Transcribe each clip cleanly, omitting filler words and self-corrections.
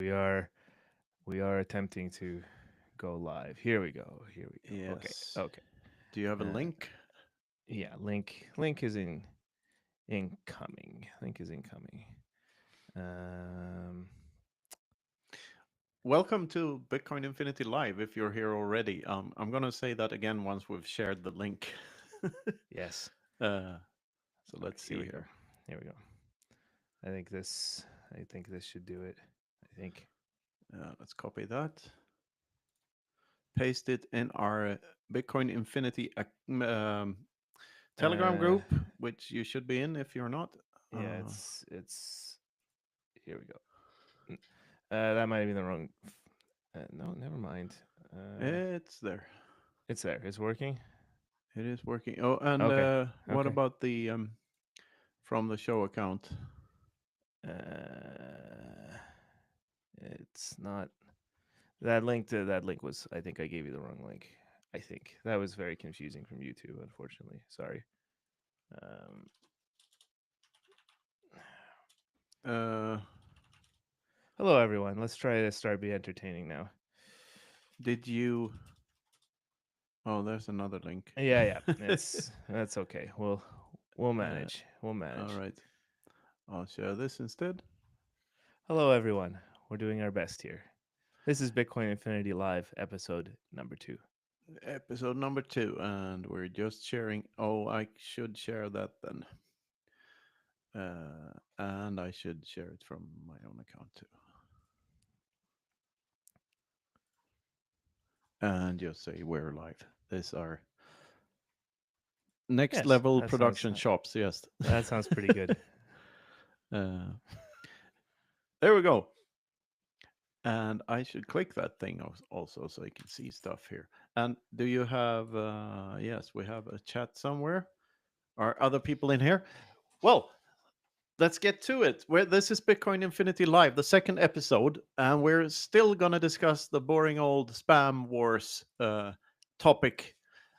we are attempting to go live. Here we go. Here we go. Okay. Yes. Okay. Do you have a Uh, link? yeah. Link is incoming. Link is incoming. Um. Welcome to Bitcoin Infinity Live. If you're here already, I'm gonna say that again once we've shared the link. Yes. uh, so Okay. let's Here see we go. here. Here we go. I think this. I think this should do it. I think. Let's copy that. Paste it in our Bitcoin Infinity Telegram Uh. group, which you should be in if you're not. Yeah. Uh, It's. Here we go. That might be the wrong. No. Never mind. Uh. it's there. It's there. It's working. It is working. Oh, and Okay. what Okay. about the from the show account? Uh, it's not that link was. I think I gave you the wrong link. I think that was very confusing from YouTube. Unfortunately, sorry. Um, Uh, hello everyone. Let's try to start be entertaining now. did you? Oh, there's another link. Yeah, yeah. That's okay. We'll uh, manage. We'll all manage. right. I'll share this instead. Hello everyone. We're doing our best here. This is Bitcoin Infinity Live episode number 2. Episode number 2, and we're just sharing. Oh, I should share that then. And I should share it from my own account too. And just say we're live. These are next Yes, level production shops. Yes. that sounds pretty good. uh, there we go. And I should click that thing also so you can see stuff here. And do you have? Yes, we have a chat somewhere. Are other people in here? Well, let's get to it. This is Bitcoin Infinity Live, the second episode, and we're still gonna discuss the boring old spam wars topic.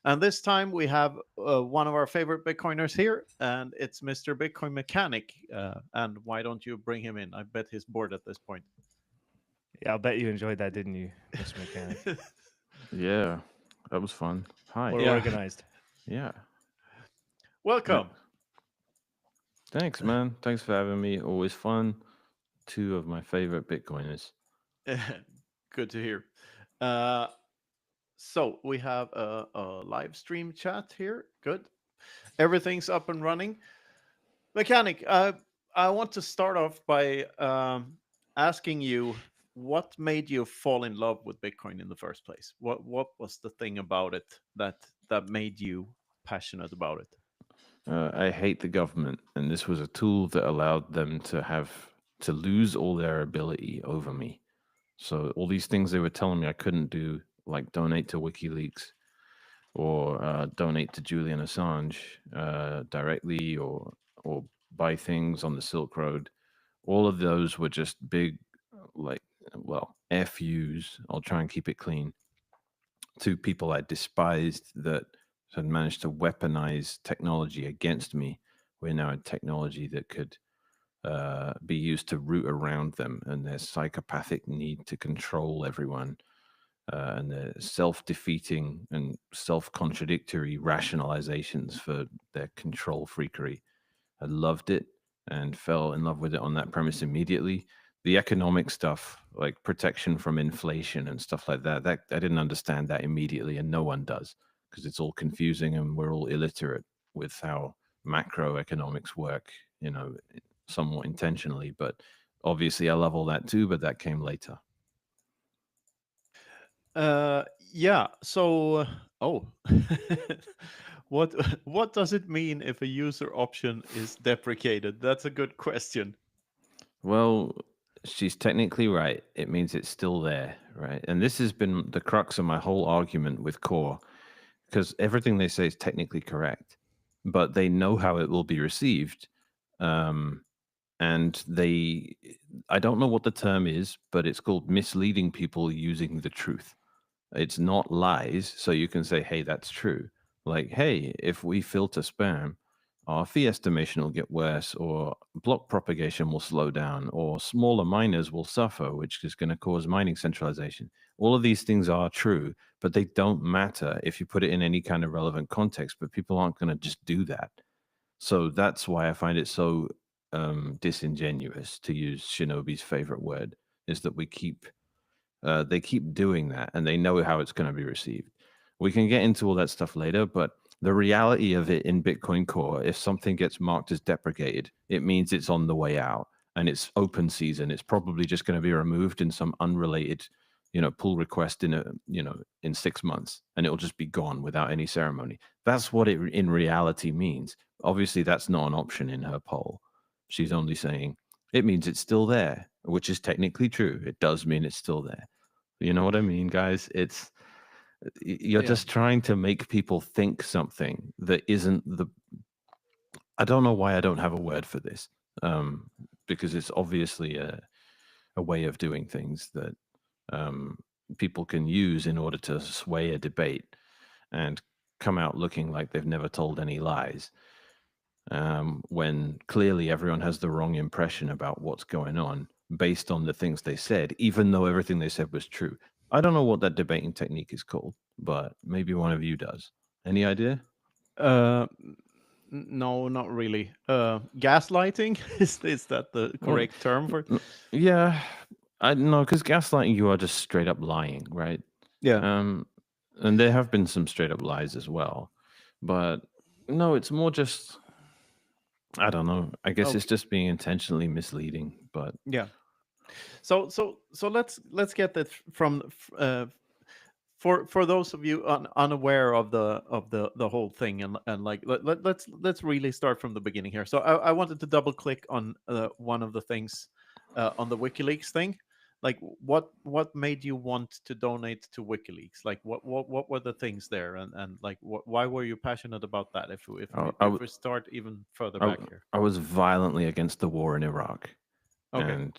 And this time we have one of our favorite Bitcoiners here, and it's Mr. Bitcoin Mechanic. And why don't you bring him in? I bet he's bored at this point. Yeah, I'll bet you enjoyed that, didn't you, Mr. Mechanic? Yeah, that was fun. Hi. We're Yeah. organized. Yeah. Uh, Welcome. Thanks, man. Thanks for having me. Always fun. Two of my favorite Bitcoiners. Good to hear. Uh, so we have a live stream chat here. Good. Everything's up and running. Mechanic, I want to start off by asking you what made you fall in love with Bitcoin in the first place. What was the thing about it that made you passionate about it? I hate the government, and this was a tool that allowed them to lose all their ability over me. So all these things they were telling me I couldn't do, like donate to Wikileaks or donate to Julian Assange directly, or buy things on the Silk Road. All of those were just big, like, well, FUs. I'll try and keep it clean to people I despised that had managed to weaponize technology against me. We're now a technology that could be used to root around them and their psychopathic need to control everyone, and their self defeating and self contradictory rationalizations for their control freakery. I loved it and fell in love with it on that premise immediately. The economic stuff, like protection from inflation and stuff like that I didn't understand that immediately, and no one does because it's all confusing and we're all illiterate with how macroeconomics work, somewhat intentionally. But obviously, I love all that too, but that came later. Uh, yeah. So, oh, what what does it mean if a user option is deprecated? That's a good question. Well, she's technically right. It means it's still there, right? And this has been the crux of my whole argument with Core, because everything they say is technically correct, but they know how it will be received. Um, and I don't know what the term is, but it's called misleading people using the truth. It's not lies. So you can say, hey, that's true. Like, hey, if we filter spam, our fee estimation will get worse, or block propagation will slow down, or smaller miners will suffer, which is going to cause mining centralization. All of these things are true, but they don't matter if you put it in any kind of relevant context. But people aren't going to just do that. So that's why I find it so disingenuous, to use Shinobi's favorite word, is that they keep doing that, and they know how it's going to be received. We can get into all that stuff later, but the reality of it in Bitcoin Core, if something gets marked as deprecated, it means it's on the way out and it's open season. It's probably just going to be removed in some unrelated, pull request in 6 months, and it'll just be gone without any ceremony. That's what it in reality means. Obviously, that's not an option in her poll. She's only saying it means it's still there, which is technically true. It does mean it's still there. You know what I mean, guys? You're Yeah. just trying to make people think something that isn't the. I don't know why I don't have a word for this, because it's obviously a way of doing things that people can use in order to sway a debate and come out looking like they've never told any lies, when clearly everyone has the wrong impression about what's going on based on the things they said, even though everything they said was true. I don't know what that debating technique is called, but maybe one of you does. Any idea? No, not really. Gaslighting is that the Well, correct term for it? yeah, I know, because gaslighting, you are just straight up lying, right? Yeah. And there have been some straight up lies as well, but no, it's more just, I don't know. I guess it's Okay. just being intentionally misleading, but Yeah. So let's get that from for those of you unaware of the whole thing, and like let's really start from the beginning here. So I wanted to double click on one of the things on the WikiLeaks thing. Like what made you want to donate to WikiLeaks? Like what were the things there, and like why were you passionate about that? I, I, If w- we start even further I back w- here. I was violently against the war in Iraq. Okay. And,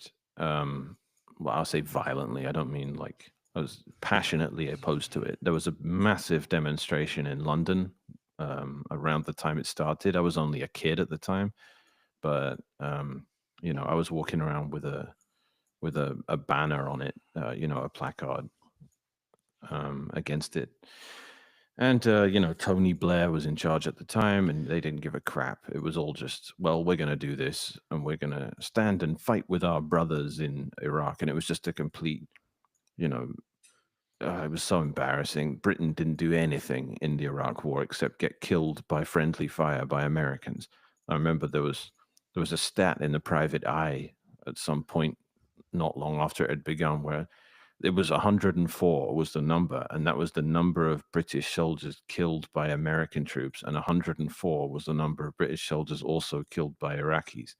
well, I'll say violently. I don't mean like I was passionately opposed to it. There was a massive demonstration in London around the time it started. I was only a kid at the time, but I was walking around with a banner on it, a placard against it. And Tony Blair was in charge at the time, and they didn't give a crap. It was all just, well, we're going to do this, and we're going to stand and fight with our brothers in Iraq. And it was just a complete, you know, it was so embarrassing. Britain didn't do anything in the Iraq War except get killed by friendly fire by Americans. I remember there was a stat in the Private Eye at some point not long after it had begun where it was 104 was the number, and that was the number of British soldiers killed by American troops, and 104 was the number of British soldiers also killed by Iraqis.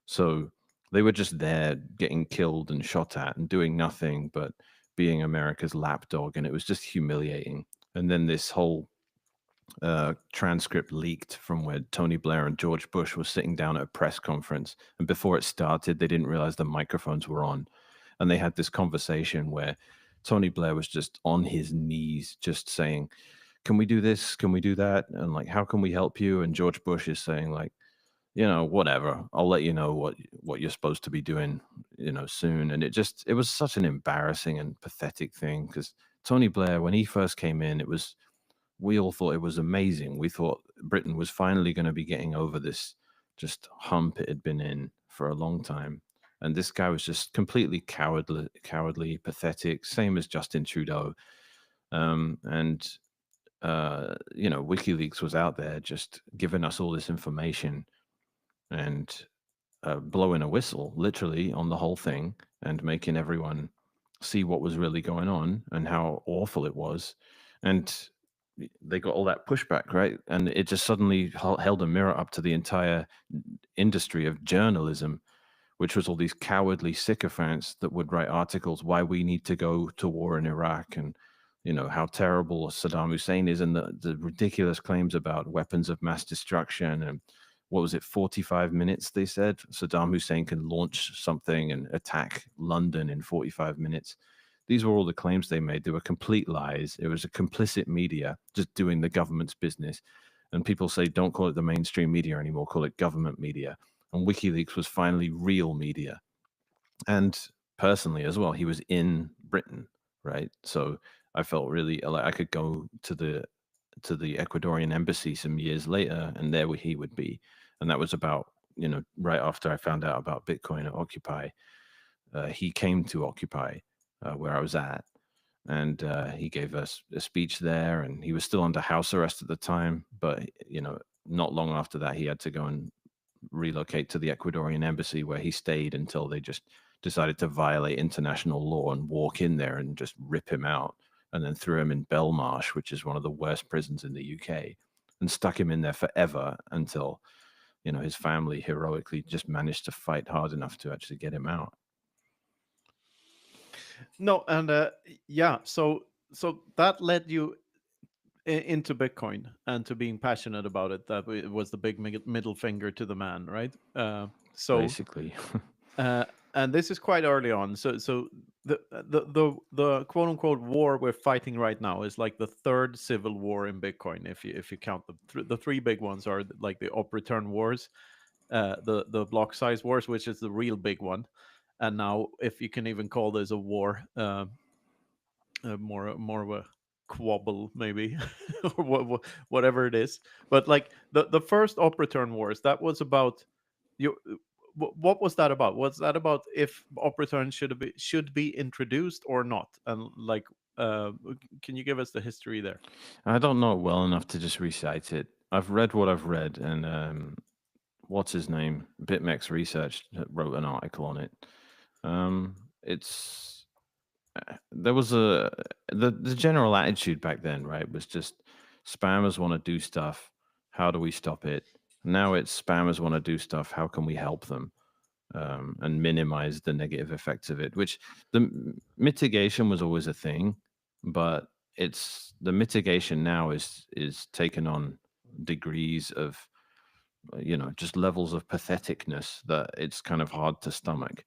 So they were just there getting killed and shot at and doing nothing but being America's lapdog, and it was just humiliating. And then this whole transcript leaked from where Tony Blair and George Bush were sitting down at a press conference. And before it started, they didn't realize the microphones were on. And they had this conversation where Tony Blair was just on his knees, just saying, "Can we do this? Can we do that? And like, how can we help you?" And George Bush is saying, like, whatever. I'll let you know what you're supposed to be doing, soon. And it was such an embarrassing and pathetic thing because Tony Blair, when he first came in, we all thought it was amazing. We thought Britain was finally going to be getting over this just hump it had been in for a long time. And this guy was just completely cowardly, pathetic, same as Justin Trudeau. And WikiLeaks was out there just giving us all this information and blowing a whistle, literally, on the whole thing and making everyone see what was really going on and how awful it was. And they got all that pushback, right? And it just suddenly held a mirror up to the entire industry of journalism, which was all these cowardly sycophants that would write articles why we need to go to war in Iraq and how terrible Saddam Hussein is, and the ridiculous claims about weapons of mass destruction. And what was it, 45 minutes they said Saddam Hussein can launch something and attack London in 45 minutes. These were all the claims they made. They were complete lies. It was a complicit media just doing the government's business. And people say, don't call it the mainstream media anymore, call it government media. And WikiLeaks was finally real media. And personally as well, he was in Britain, right? So I felt really like I could go to the Ecuadorian embassy some years later, and there he would be. And that was about, right after I found out about Bitcoin at Occupy. He came to Occupy, where I was at, and he gave us a speech there. And he was still under house arrest at the time, but not long after that, he had to go and relocate to the Ecuadorian embassy, where he stayed until they just decided to violate international law and walk in there and just rip him out, and then threw him in Belmarsh, which is one of the worst prisons in the UK, and stuck him in there forever until his family heroically just managed to fight hard enough to actually get him out. No, and yeah, so that led you into Bitcoin and to being passionate about it. That was the big middle finger to the man, right? So Basically. and this is quite early on. So the quote unquote war we're fighting right now is like the third civil war in Bitcoin. If you count the three big ones are like the op return wars, the block size wars, which is the real big one, and now if you can even call this a war, more of a quabble maybe, or whatever it is. But like the first op return wars, that was about you. What was that about? Was that about if op return should be introduced or not? And like, can you give us the history there? I don't know it well enough to just recite it. I've read what I've read, and what's his name? BitMEX Research wrote an article on it. It's there was the general attitude back then, right? Was just spammers want to do stuff. How do we stop it? Now it's spammers want to do stuff. How can we help them and minimize the negative effects of it? Which mitigation was always a thing, but it's the mitigation now is taken on degrees of just levels of patheticness that it's kind of hard to stomach,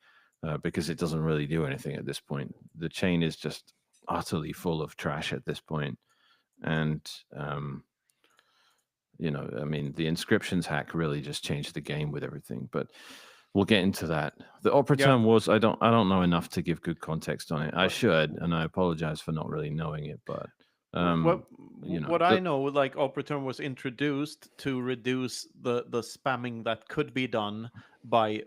because it doesn't really do anything at this point. The chain is just utterly full of trash at this point. And I mean, the inscriptions hack really just changed the game with everything. But we'll get into that. The opera Yeah. term was, I don't know enough to give good context on it. I What should, and I apologize for not really knowing it. But what what I the, know, like op return was introduced to reduce the spamming that could be done by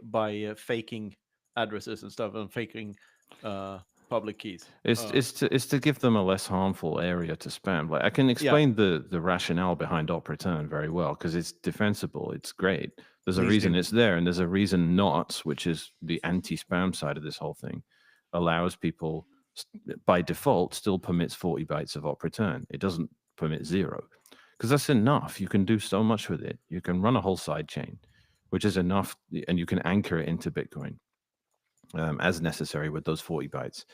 faking addresses and stuff, and faking uh public keys. it's to give them a less harmful area to spam. Like I can Yeah, explain the rationale behind op return very well, because it's defensible. It's great. There's a please reason do. it's there, and there's a reason NOTs, which is the anti-spam side of this whole thing, allows people by default still permits 40 bytes of op return. It doesn't permit 0, because that's enough. You can do so much with it. You can run a whole side chain, which is enough, and you can anchor it into Bitcoin as necessary with those 40 bytes.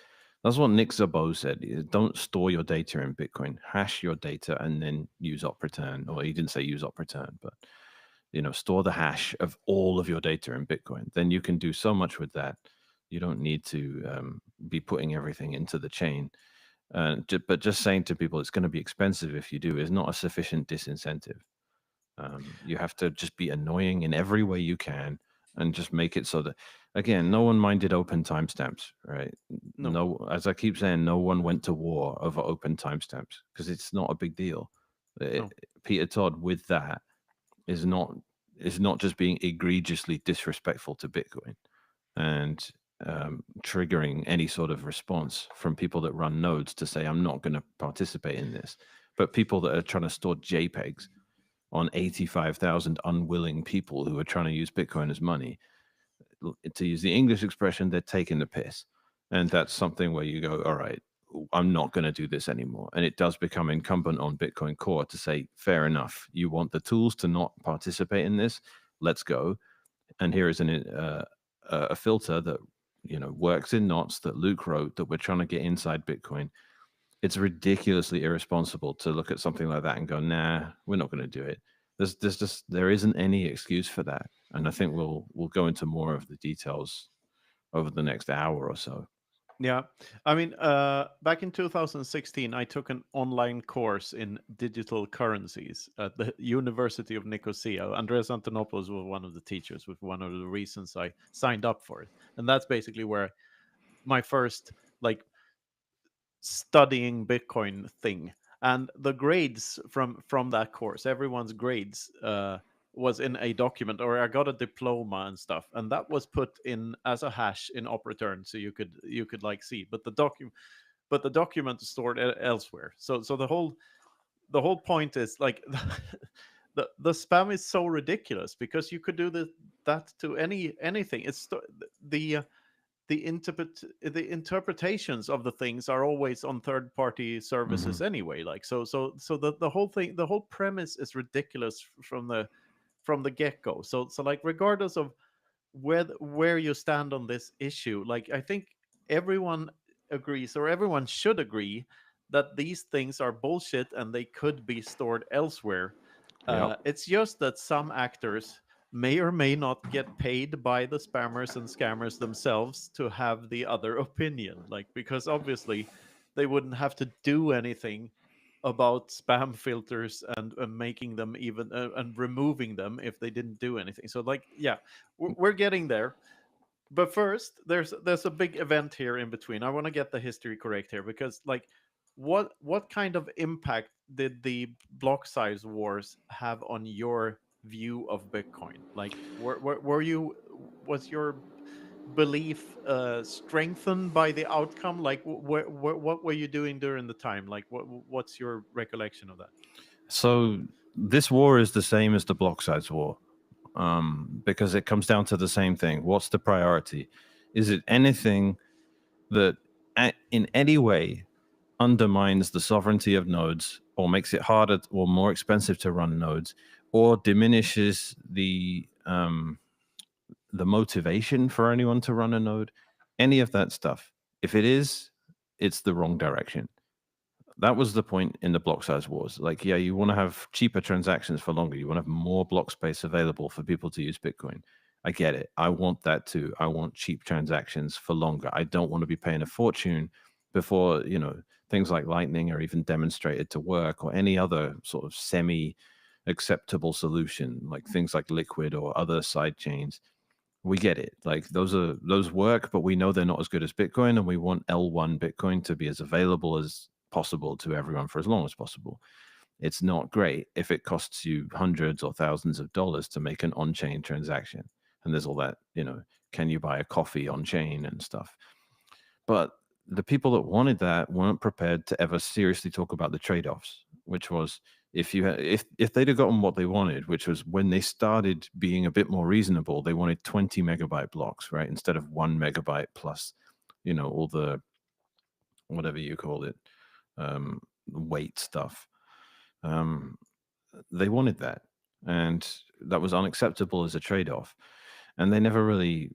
That's what Nick Szabo said. Don't store your data in Bitcoin. Hash your data and then use op return. Or he didn't say use op return, but store the hash of all of your data in Bitcoin. Then you can do so much with that. You don't need to be putting everything into the chain. But just saying to people it's going to be expensive if you do is not a sufficient disincentive. You have to just be annoying in every way you can, and just make it so that, again, no one minded open timestamps, right? No, No, as I keep saying, no one went to war over open timestamps because it's not a big deal. no. Peter Todd with that is not just being egregiously disrespectful to Bitcoin and triggering any sort of response from people that run nodes to say I'm not going to participate in this, but people that are trying to store JPEGs on 85,000 unwilling people who are trying to use Bitcoin as money. To use the English expression, they're taking the piss. And that's something where you go, all right, I'm not going to do this anymore. And it does become incumbent on Bitcoin Core to say, fair enough, you want the tools to not participate in this, let's go. And here is a filter that works in knots that Luke wrote that we're trying to get inside Bitcoin. It's ridiculously irresponsible to look at something like that and go, nah, we're not going to do it. There isn't any excuse for that. And I think we'll go into more of the details over the next hour or so. Yeah, I mean, back in 2016, I took an online course in digital currencies at the University of Nicosia. Andreas Antonopoulos was one of the teachers, was one of the reasons I signed up for it, and that's basically where my first like studying Bitcoin thing. And the grades from that course, everyone's grades was in a document, or I got a diploma and stuff, and that was put in as a hash in Opreturn, so you could like see. But the document is stored elsewhere. So the whole point is like the spam is so ridiculous because you could do that to anything. The the interpretations of the things are always on third party Hmm. services anyway, like so the whole thing, the whole premise is ridiculous from the get-go. So like regardless of where you stand on this issue, like I think everyone agrees, or everyone should agree, that these things are bullshit and they could be stored elsewhere. Yep. It's just that some actors may or may not get paid by the spammers and scammers themselves to have the other opinion, like because obviously they wouldn't have to do anything about spam filters and making them even and removing them if they didn't do anything. So like yeah, we're getting there. But first, there's a big event here in between. I want to get the history correct here, because like what kind of impact did the block size wars have on your view of Bitcoin? Like were you, was your belief strengthened by the outcome? Like what were you doing during the time? Like what's your recollection of that? So this war is the same as the block size war, because it comes down to the same thing. What's the priority? Is it anything that in any way undermines the sovereignty of nodes, or makes it harder or more expensive to run nodes, or diminishes the motivation for anyone to run a node? Any of that stuff. If it is, it's the wrong direction. That was the point in the block size wars. Like, yeah, you want to have cheaper transactions for longer. You want to have more block space available for people to use Bitcoin. I get it. I want that too. I want cheap transactions for longer. I don't want to be paying a fortune before, things like Lightning are even demonstrated to work, or any other sort of semi acceptable solution, like things like Liquid or other side chains. We get it. Like those work, but we know they're not as good as Bitcoin, and we want L1 Bitcoin to be as available as possible to everyone for as long as possible. It's not great if it costs you hundreds or thousands of dollars to make an on-chain transaction. And there's all that, can you buy a coffee on chain and stuff. But the people that wanted that weren't prepared to ever seriously talk about the trade-offs, which was, if they'd have gotten what they wanted, which was when they started being a bit more reasonable, they wanted 20 megabyte blocks, right? Instead of 1 megabyte plus, all the whatever you call it, weight stuff. Um, they wanted that, and that was unacceptable as a trade-off. And they never really,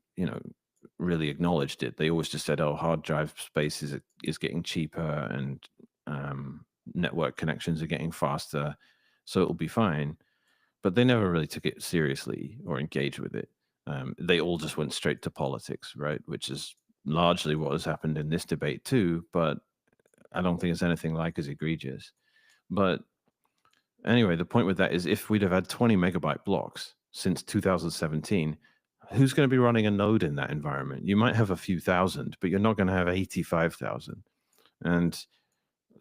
really acknowledged it. They always just said, "Oh, hard drive space is getting cheaper, and network connections are getting faster, so it'll be fine." But they never really took it seriously or engaged with it. They all just went straight to politics, right? Which is largely what has happened in this debate too. But I don't think it's anything like as egregious. But anyway, the point with that is, if we'd have had 20 megabyte blocks since 2017, who's going to be running a node in that environment? You might have a few thousand, but you're not going to have 85,000. And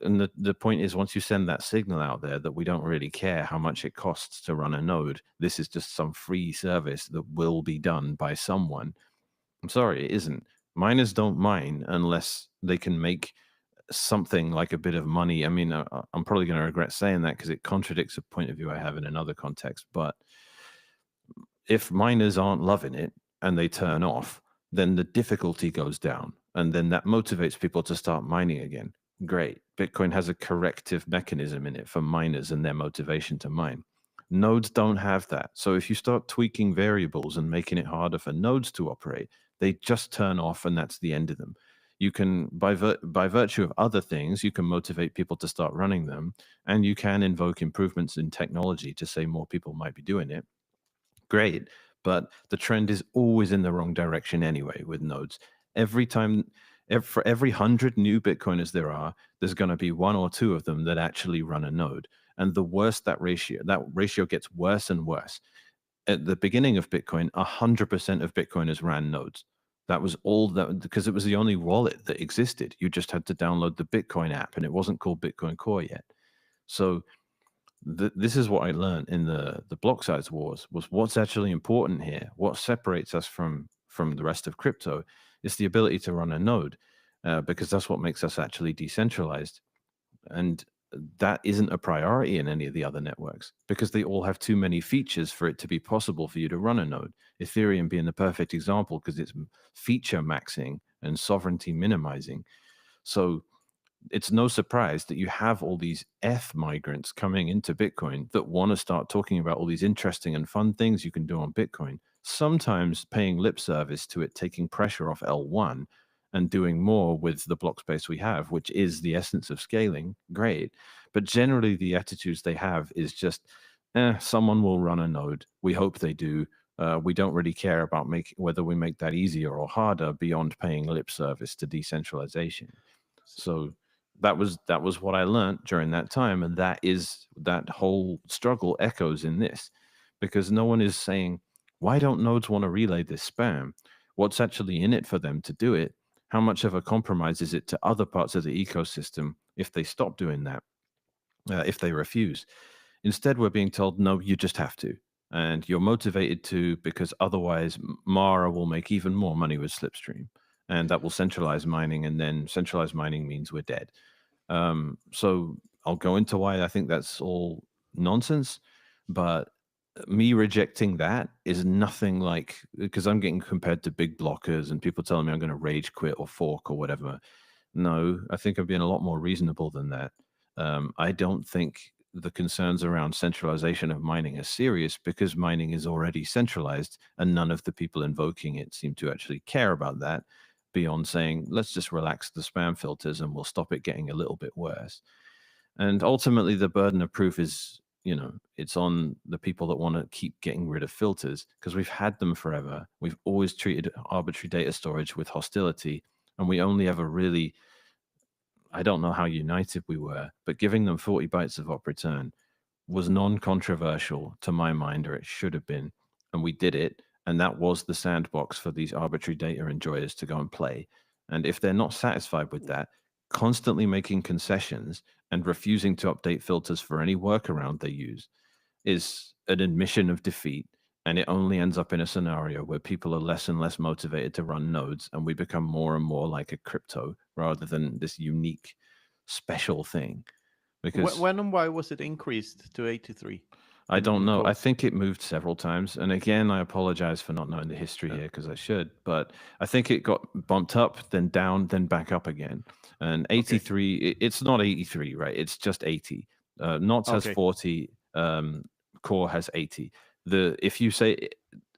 the point is, once you send that signal out there that we don't really care how much it costs to run a node, this is just some free service that will be done by someone. I'm sorry, it isn't. Miners don't mine unless they can make something like a bit of money. I mean, I'm probably going to regret saying that because it contradicts a point of view I have in another context. But if miners aren't loving it and they turn off, then the difficulty goes down. And then that motivates people to start mining again. Great. Bitcoin has a corrective mechanism in it for miners and their motivation to mine. Nodes don't have that. So if you start tweaking variables and making it harder for nodes to operate, they just turn off, and that's the end of them. You can, by virtue of other things, you can motivate people to start running them, and you can invoke improvements in technology to say more people might be doing it. Great. But the trend is always in the wrong direction anyway with nodes. Every time For every 100 new Bitcoiners there are, there's going to be one or two of them that actually run a node. And the worse that ratio gets worse and worse. At the beginning of Bitcoin, 100% of Bitcoiners ran nodes. That was all that, because it was the only wallet that existed. You just had to download the Bitcoin app, and it wasn't called Bitcoin Core yet. So this is what I learned in the block size wars, was what's actually important here. What separates us from the rest of crypto is the ability to run a node, because that's what makes us actually decentralized. And that isn't a priority in any of the other networks, because they all have too many features for it to be possible for you to run a node. Ethereum being the perfect example, because it's feature maxing and sovereignty minimizing. So it's no surprise that you have all these migrants coming into Bitcoin that want to start talking about all these interesting and fun things you can do on Bitcoin, sometimes paying lip service to it, taking pressure off L1 and doing more with the block space we have, which is the essence of scaling. Great. But generally, the attitudes they have is just, someone will run a node. We hope they do. We don't really care about whether we make that easier or harder beyond paying lip service to decentralization. So that was what I learned during that time, and that whole struggle echoes in this, because no one is saying, why don't nodes want to relay this spam? What's actually in it for them to do it? How much of a compromise is it to other parts of the ecosystem if they stop doing that, if they refuse? Instead, we're being told, no, you just have to. And you're motivated to, because otherwise Mara will make even more money with Slipstream. And that will centralize mining. And then centralized mining means we're dead. So I'll go into why I think that's all nonsense. But me rejecting that is nothing like, because I'm getting compared to big blockers and people telling me I'm going to rage quit or fork or whatever. No, I think I've been a lot more reasonable than that. I don't think the concerns around centralization of mining are serious, because mining is already centralized and none of the people invoking it seem to actually care about that, beyond saying, let's just relax the spam filters and we'll stop it getting a little bit worse. And ultimately, the burden of proof is, it's on the people that want to keep getting rid of filters, because we've had them forever. We've always treated arbitrary data storage with hostility, and we only ever really, I don't know how united we were, but giving them 40 bytes of op return was non-controversial to my mind, or it should have been. And we did it. And that was the sandbox for these arbitrary data enjoyers to go and play. And if they're not satisfied with that, constantly making concessions and refusing to update filters for any workaround they use is an admission of defeat. And it only ends up in a scenario where people are less and less motivated to run nodes, and we become more and more like a crypto rather than this unique, special thing. Because When and why was it increased to 83? I don't know. I core? think it moved several times. And again, I apologize for not knowing the history here, because I should. But I think it got bumped up, then down, then back up again. And 83, it's not 83, right? It's just 80. Knots has Okay. 40, Core has 80. If you say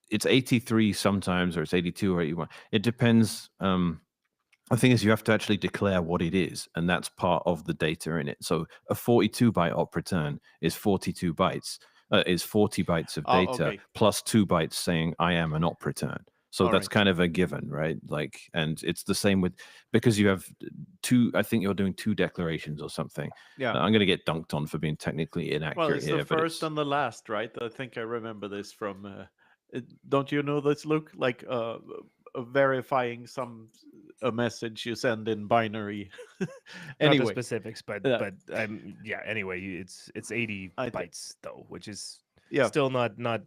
it's 83 sometimes, or it's 82 or 81, it depends. The thing is, you have to actually declare what it is, and that's part of the data in it. So a 42 byte op return is 42 bytes, is 40 bytes of Oh, data okay. plus 2 bytes saying I am an op return. So All that's right. kind of a given, right? Like, and it's the same with, because you have two, I think you're doing 2 declarations or something. Yeah. I'm going to get dunked on for being technically inaccurate Well, it's here, the but first and the last, right? I think I remember this from. Don't you know this, Luke? Like verifying a message you send in binary. Not the Anyway, specifics, but Yeah. yeah. Anyway, it's 80 I thi- bytes though, which is yeah, still not no,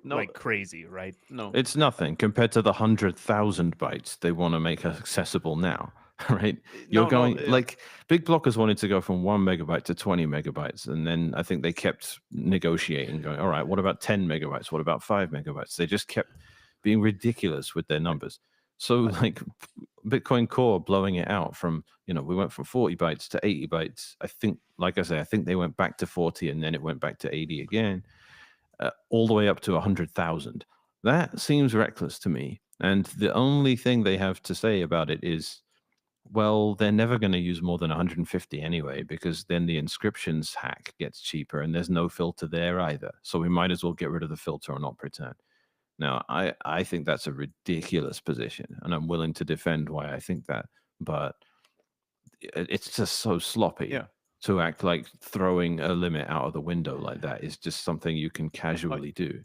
like crazy, right? no. it's nothing compared to the 100,000 bytes they want to make accessible now, right? You're No, going like big blockers wanted to go from 1 megabyte to 20 megabytes, and then I think they kept negotiating, going, all right, what about 10 megabytes? What about 5 megabytes? They just kept being ridiculous with their numbers. So like Bitcoin Core blowing it out from, we went from 40 bytes to 80 bytes. I think, like I say, I think they went back to 40 and then it went back to 80 again. All the way up to 100,000. That seems reckless to me. And the only thing they have to say about it is, well, they're never going to use more than 150 anyway, because then the inscriptions hack gets cheaper and there's no filter there either. So we might as well get rid of the filter or not return. Now, I think that's a ridiculous position, and I'm willing to defend why I think that. but it's just so sloppy. Yeah. To act like throwing a limit out of the window like that is just something you can Are, casually do.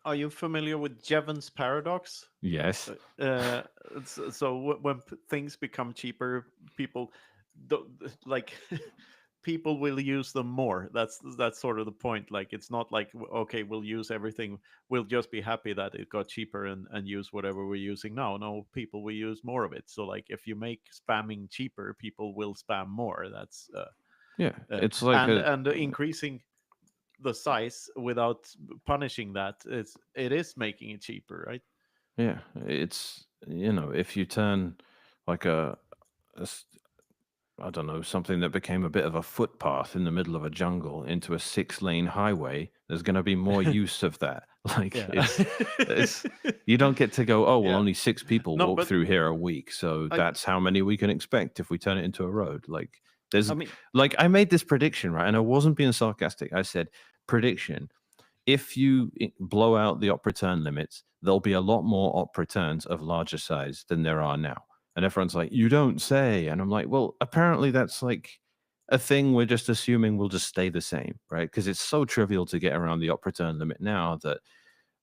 are you familiar with Jevons paradox? Yes. Uh, so when things become cheaper, people don't like people will use them more. That's sort of the point. Like it's not like okay, we'll use everything. We'll just be happy that it got cheaper and use whatever we're using now. No, people will use more of it. So like if you make spamming cheaper, people will spam more. That's Yeah. It's like a and increasing the size without punishing that it is making it cheaper, right? yeah. It's if you turn like a s- I don't know, something that became a bit of a footpath in the middle of a jungle into a 6-lane highway, there's going to be more use of that. Like Yeah. it's you don't get to go, oh, well, Yeah. only 6 people No, walk but through here a week, so I that's how many we can expect if we turn it into a road. Like there's I mean, like I made this prediction, right? And I wasn't being sarcastic. I said prediction. If you blow out the op return limits, there'll be a lot more op returns of larger size than there are now. And everyone's like, you don't say. And I'm like, well, apparently that's like a thing we're just assuming will just stay the same, right? Because it's so trivial to get around the op return limit now that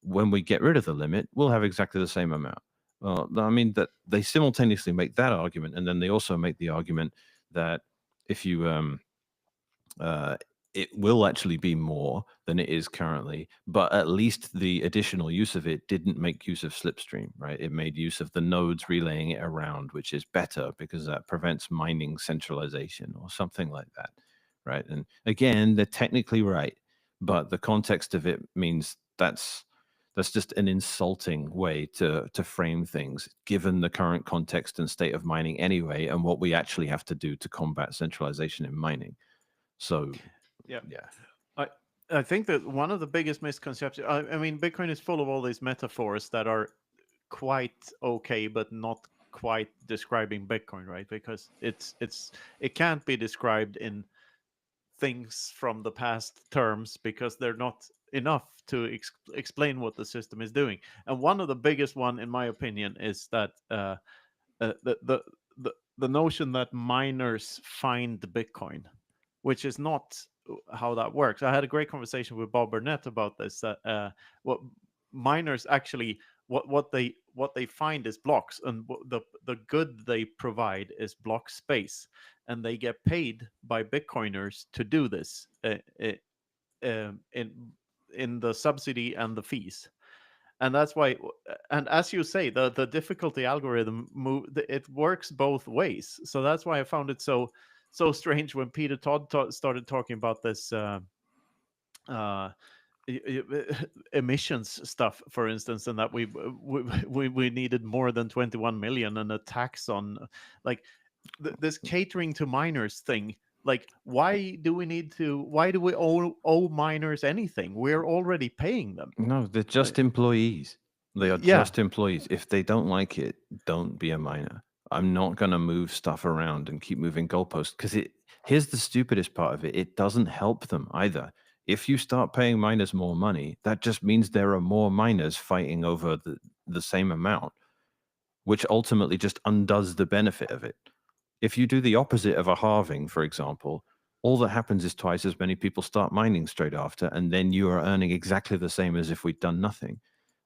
when we get rid of the limit, we'll have exactly the same amount. Well, I mean, that they simultaneously make that argument. And then they also make the argument that if you, uh, it will actually be more than it is currently, but at least the additional use of it didn't make use of slipstream, right? It made use of the nodes relaying it around, which is better because that prevents mining centralization or something like that, right? And again, they're technically right, but the context of it means that's just an insulting way to frame things, given the current context and state of mining anyway, and what we actually have to do to combat centralization in mining. So yeah. yeah. I I think that one of the biggest misconceptions. I mean, Bitcoin is full of all these metaphors that are quite okay, but not quite describing Bitcoin, right? Because it can't be described in things from the past terms because they're not enough to explain what the system is doing. And one of the biggest one, in my opinion, is that uh, the, the the notion that miners find Bitcoin, which is not how that works. I had a great conversation with Bob Burnett about this. What miners actually what they find is blocks, and the good they provide is block space, and they get paid by Bitcoiners to do this in the subsidy and the fees. And that's why, and as you say, the difficulty algorithm it works both ways. So that's why I found it so strange when Peter Todd started talking about this uh emissions stuff, for instance, and that we needed more than 21 million and a tax on like this catering to miners thing. Like, why do we owe miners anything? We're already paying them. No, they're just employees. They are Yeah. just employees. If they don't like it, don't be a miner. I'm not going to move stuff around and keep moving goalposts because here's the stupidest part of it. It doesn't help them either. If you start paying miners more money, that just means there are more miners fighting over the same amount, which ultimately just undoes the benefit of it. If you do the opposite of a halving, for example, all that happens is twice as many people start mining straight after, and then you are earning exactly the same as if we'd done nothing.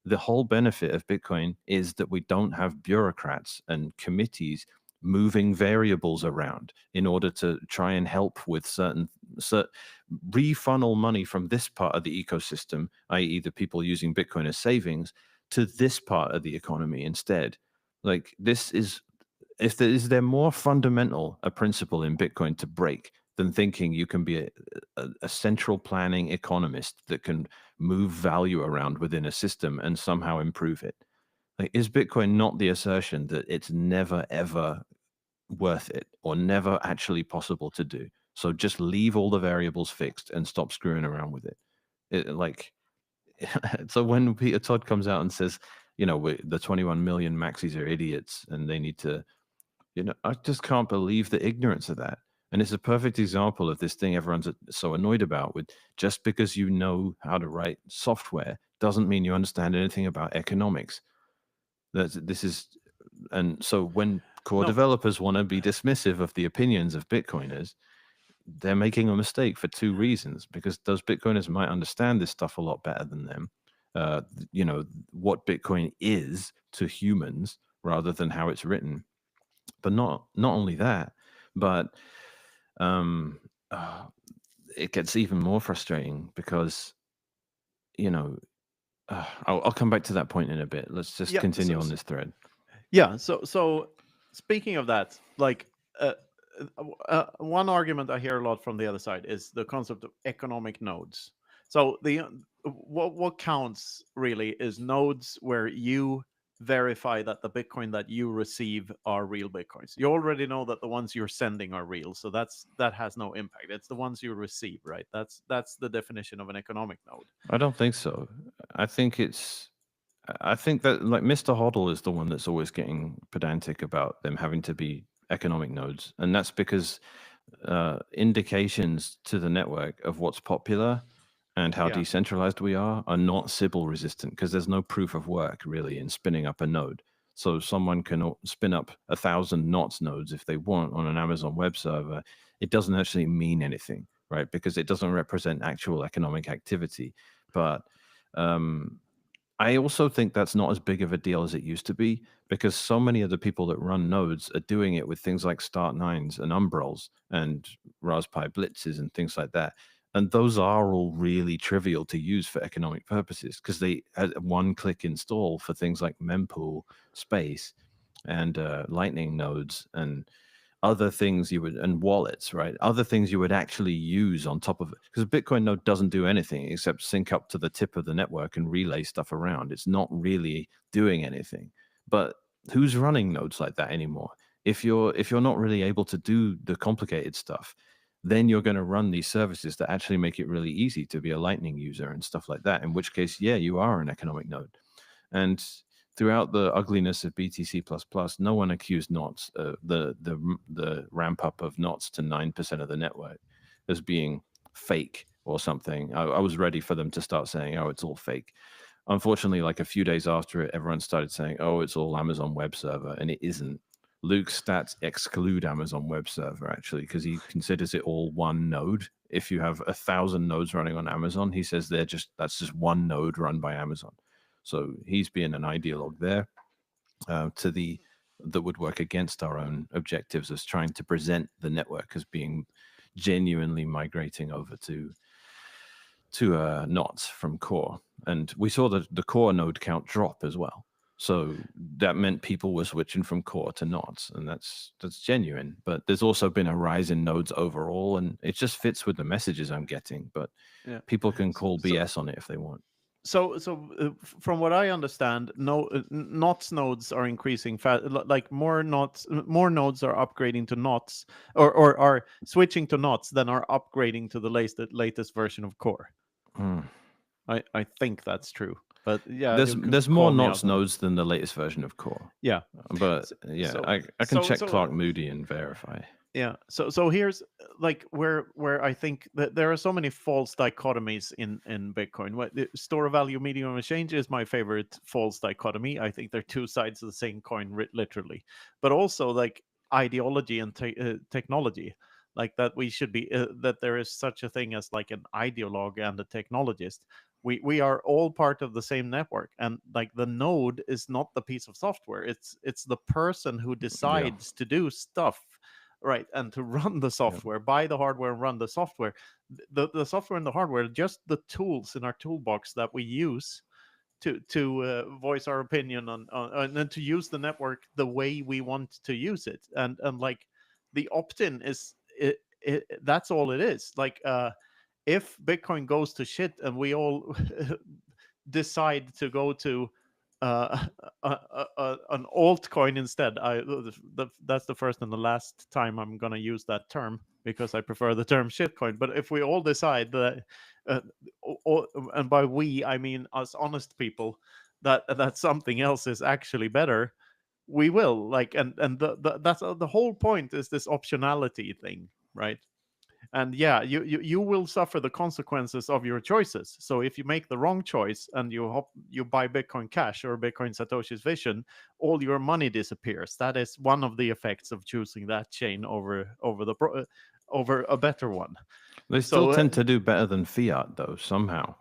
The whole benefit of Bitcoin is that we don't have bureaucrats and committees moving variables around in order to try and help with refunnel money from this part of the ecosystem, i.e., the people using Bitcoin as savings, to this part of the economy instead. Like this is there more fundamental a principle in Bitcoin to break than thinking you can be a central planning economist that can move value around within a system and somehow improve it? Like, is Bitcoin not the assertion that it's never ever worth it or never actually possible to do? So just leave all the variables fixed and stop screwing around with it. Like, so when Peter Todd comes out and says, the 21 million maxis are idiots and they need to, I just can't believe the ignorance of that. And it's a perfect example of this thing everyone's so annoyed about with just because you know how to write software doesn't mean you understand anything about economics. This is, and so when core No. developers want to be dismissive of the opinions of Bitcoiners, they're making a mistake for two reasons. Because those Bitcoiners might understand this stuff a lot better than them. What Bitcoin is to humans rather than how it's written. But not only that, but um, uh, it gets even more frustrating because you know I'll come back to that point in a bit. Let's just Yeah. continue on this thread. Yeah. So speaking of that, like one argument I hear a lot from the other side is the concept of economic nodes. So what counts really is nodes where you verify that the Bitcoin that you receive are real Bitcoins. You already know that the ones you're sending are real, so that has no impact. It's the ones you receive, right? That's the definition of an economic node. I don't think so. I think I think that like Mr. Hoddle is the one that's always getting pedantic about them having to be economic nodes, and that's because indications to the network of what's popular and how Yeah. decentralized we are not Sybil resistant because there's no proof of work really in spinning up a node. So someone can spin up 1,000 knots nodes if they want on an Amazon web server. It doesn't actually mean anything, right? Because it doesn't represent actual economic activity. But I also think that's not as big of a deal as it used to be because so many of the people that run nodes are doing it with things like Start9s and Umbrels and Raspberry Blitzes and things like that. And those are all really trivial to use for economic purposes because they had one-click install for things like mempool, space, and Lightning nodes and other things you would and wallets, right? Other things you would actually use on top of it. Because a Bitcoin node doesn't do anything except sync up to the tip of the network and relay stuff around. It's not really doing anything. But who's running nodes like that anymore? If you're not really able to do the complicated stuff, then you're going to run these services that actually make it really easy to be a Lightning user and stuff like that. In which case, yeah, you are an economic node. And throughout the ugliness of BTC++, no one accused knots, the ramp up of knots to 9% of the network as being fake or something. I was ready for them to start saying, "Oh, it's all fake." Unfortunately, like a few days after it, everyone started saying, "Oh, it's all Amazon Web Server," and it isn't. Luke's stats exclude Amazon Web Server actually because he considers it all one node. If you have 1,000 nodes running on Amazon, he says that's just one node run by Amazon. So he's being an ideologue there that would work against our own objectives as trying to present the network as being genuinely migrating over to knots from core. And we saw the core node count drop as well. So that meant people were switching from core to knots, and that's genuine. But there's also been a rise in nodes overall, and it just fits with the messages I'm getting. But Yeah. people can call BS on it if they want. So from what I understand, no knots nodes are increasing fast. Like more nodes are upgrading to knots, or are switching to knots than are upgrading to the latest version of core. I think that's true. But yeah, there's more knots nodes than the latest version of core. Yeah, but yeah, I can check Clark Moody and verify. Yeah. So here's like where I think that there are so many false dichotomies in Bitcoin. What the store of value, medium of exchange is my favorite false dichotomy. I think they're two sides of the same coin, literally. But also like ideology and technology, like that we should be that there is such a thing as like an ideologue and a technologist. We are all part of the same network, and like the node is not the piece of software. It's the person who decides to do stuff, right, and to run the software, buy the hardware and run the software. The software and the hardware, just the tools in our toolbox that we use to voice our opinion on and to use the network the way we want to use it. And like the opt-in is that's all it is. Like if Bitcoin goes to shit and we all decide to go to an altcoin instead, that's the first and the last time I'm gonna use that term because I prefer the term shitcoin. But if we all decide that, and by we I mean us honest people, that something else is actually better, we will. Like, and that's the whole point is this optionality thing, right? And yeah, you will suffer the consequences of your choices. So if you make the wrong choice and you buy Bitcoin Cash or Bitcoin Satoshi's Vision, all your money disappears. That is one of the effects of choosing that chain over a better one. They still So tend to do better than fiat, though, somehow.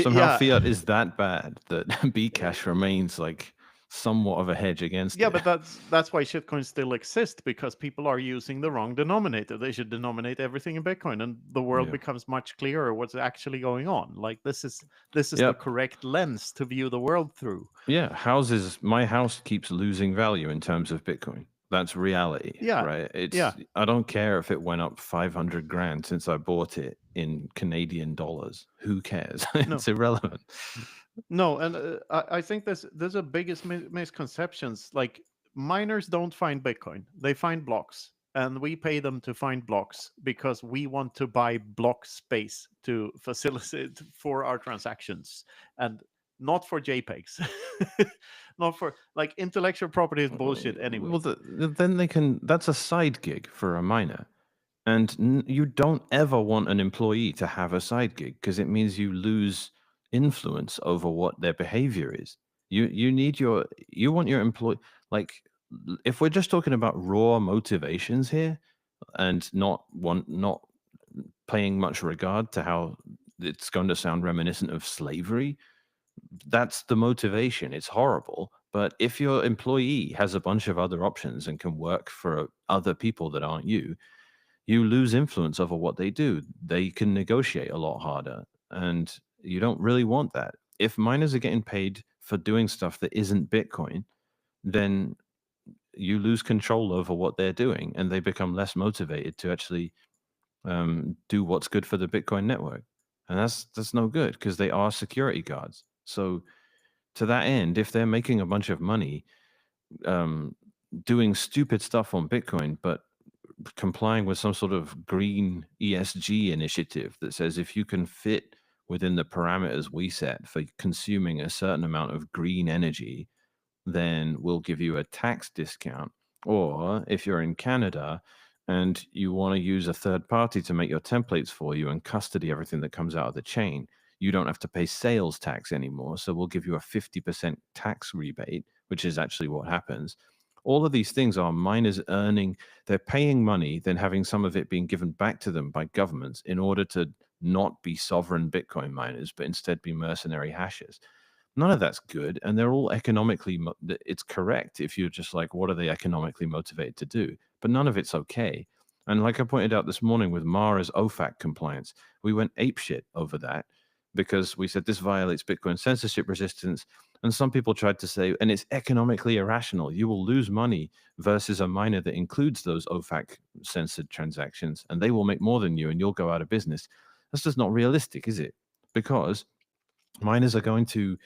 Somehow yeah, fiat is that bad that Bcash remains like somewhat of a hedge against yeah, it. but that's why shitcoins still exist, because people are using the wrong denominator. They should denominate everything in Bitcoin, and the world Yeah. becomes much clearer what's actually going on. Like this is the Yep. correct lens to view the world through. Yeah. My house keeps losing value in terms of Bitcoin. That's reality, Yeah, right? yeah, I don't care if it went up 500 grand since I bought it in Canadian dollars. Who cares? no, It's irrelevant. no, and I think there's a biggest misconceptions. Like miners don't find Bitcoin; they find blocks, and we pay them to find blocks because we want to buy block space to facilitate for our transactions, and not for JPEGs, not for like intellectual property is bullshit Well, anyway. then they can. That's a side gig for a miner. And you don't ever want an employee to have a side gig because it means you lose influence over what their behavior is. You want your employee, like, if we're just talking about raw motivations here and not paying much regard to how it's going to sound reminiscent of slavery, that's the motivation. It's horrible. But if your employee has a bunch of other options and can work for other people that aren't you lose influence over what they do. They can negotiate a lot harder, and you don't really want that. If miners are getting paid for doing stuff that isn't Bitcoin, then you lose control over what they're doing, and they become less motivated to actually do what's good for the Bitcoin network, and that's no good because they are security guards. So to that end, if they're making a bunch of money um, doing stupid stuff on Bitcoin, but complying with some sort of green ESG initiative that says if you can fit within the parameters we set for consuming a certain amount of green energy, then we'll give you a tax discount. Or if you're in Canada and you want to use a third party to make your templates for you and custody everything that comes out of the chain, you don't have to pay sales tax anymore. So we'll give you a 50% tax rebate, which is actually what happens. All of these things are miners earning, they're paying money, then having some of it being given back to them by governments in order to not be sovereign Bitcoin miners, but instead be mercenary hashers. None of that's good, and they're all economically it's correct if you're just like, what are they economically motivated to do? But none of it's okay. And like I pointed out this morning with Mara's OFAC compliance, we went apeshit over that because we said this violates Bitcoin censorship resistance. And some people tried to say, and it's economically irrational. You will lose money versus a miner that includes those OFAC censored transactions, and they will make more than you, and you'll go out of business. That's just not realistic, is it? Because miners are going to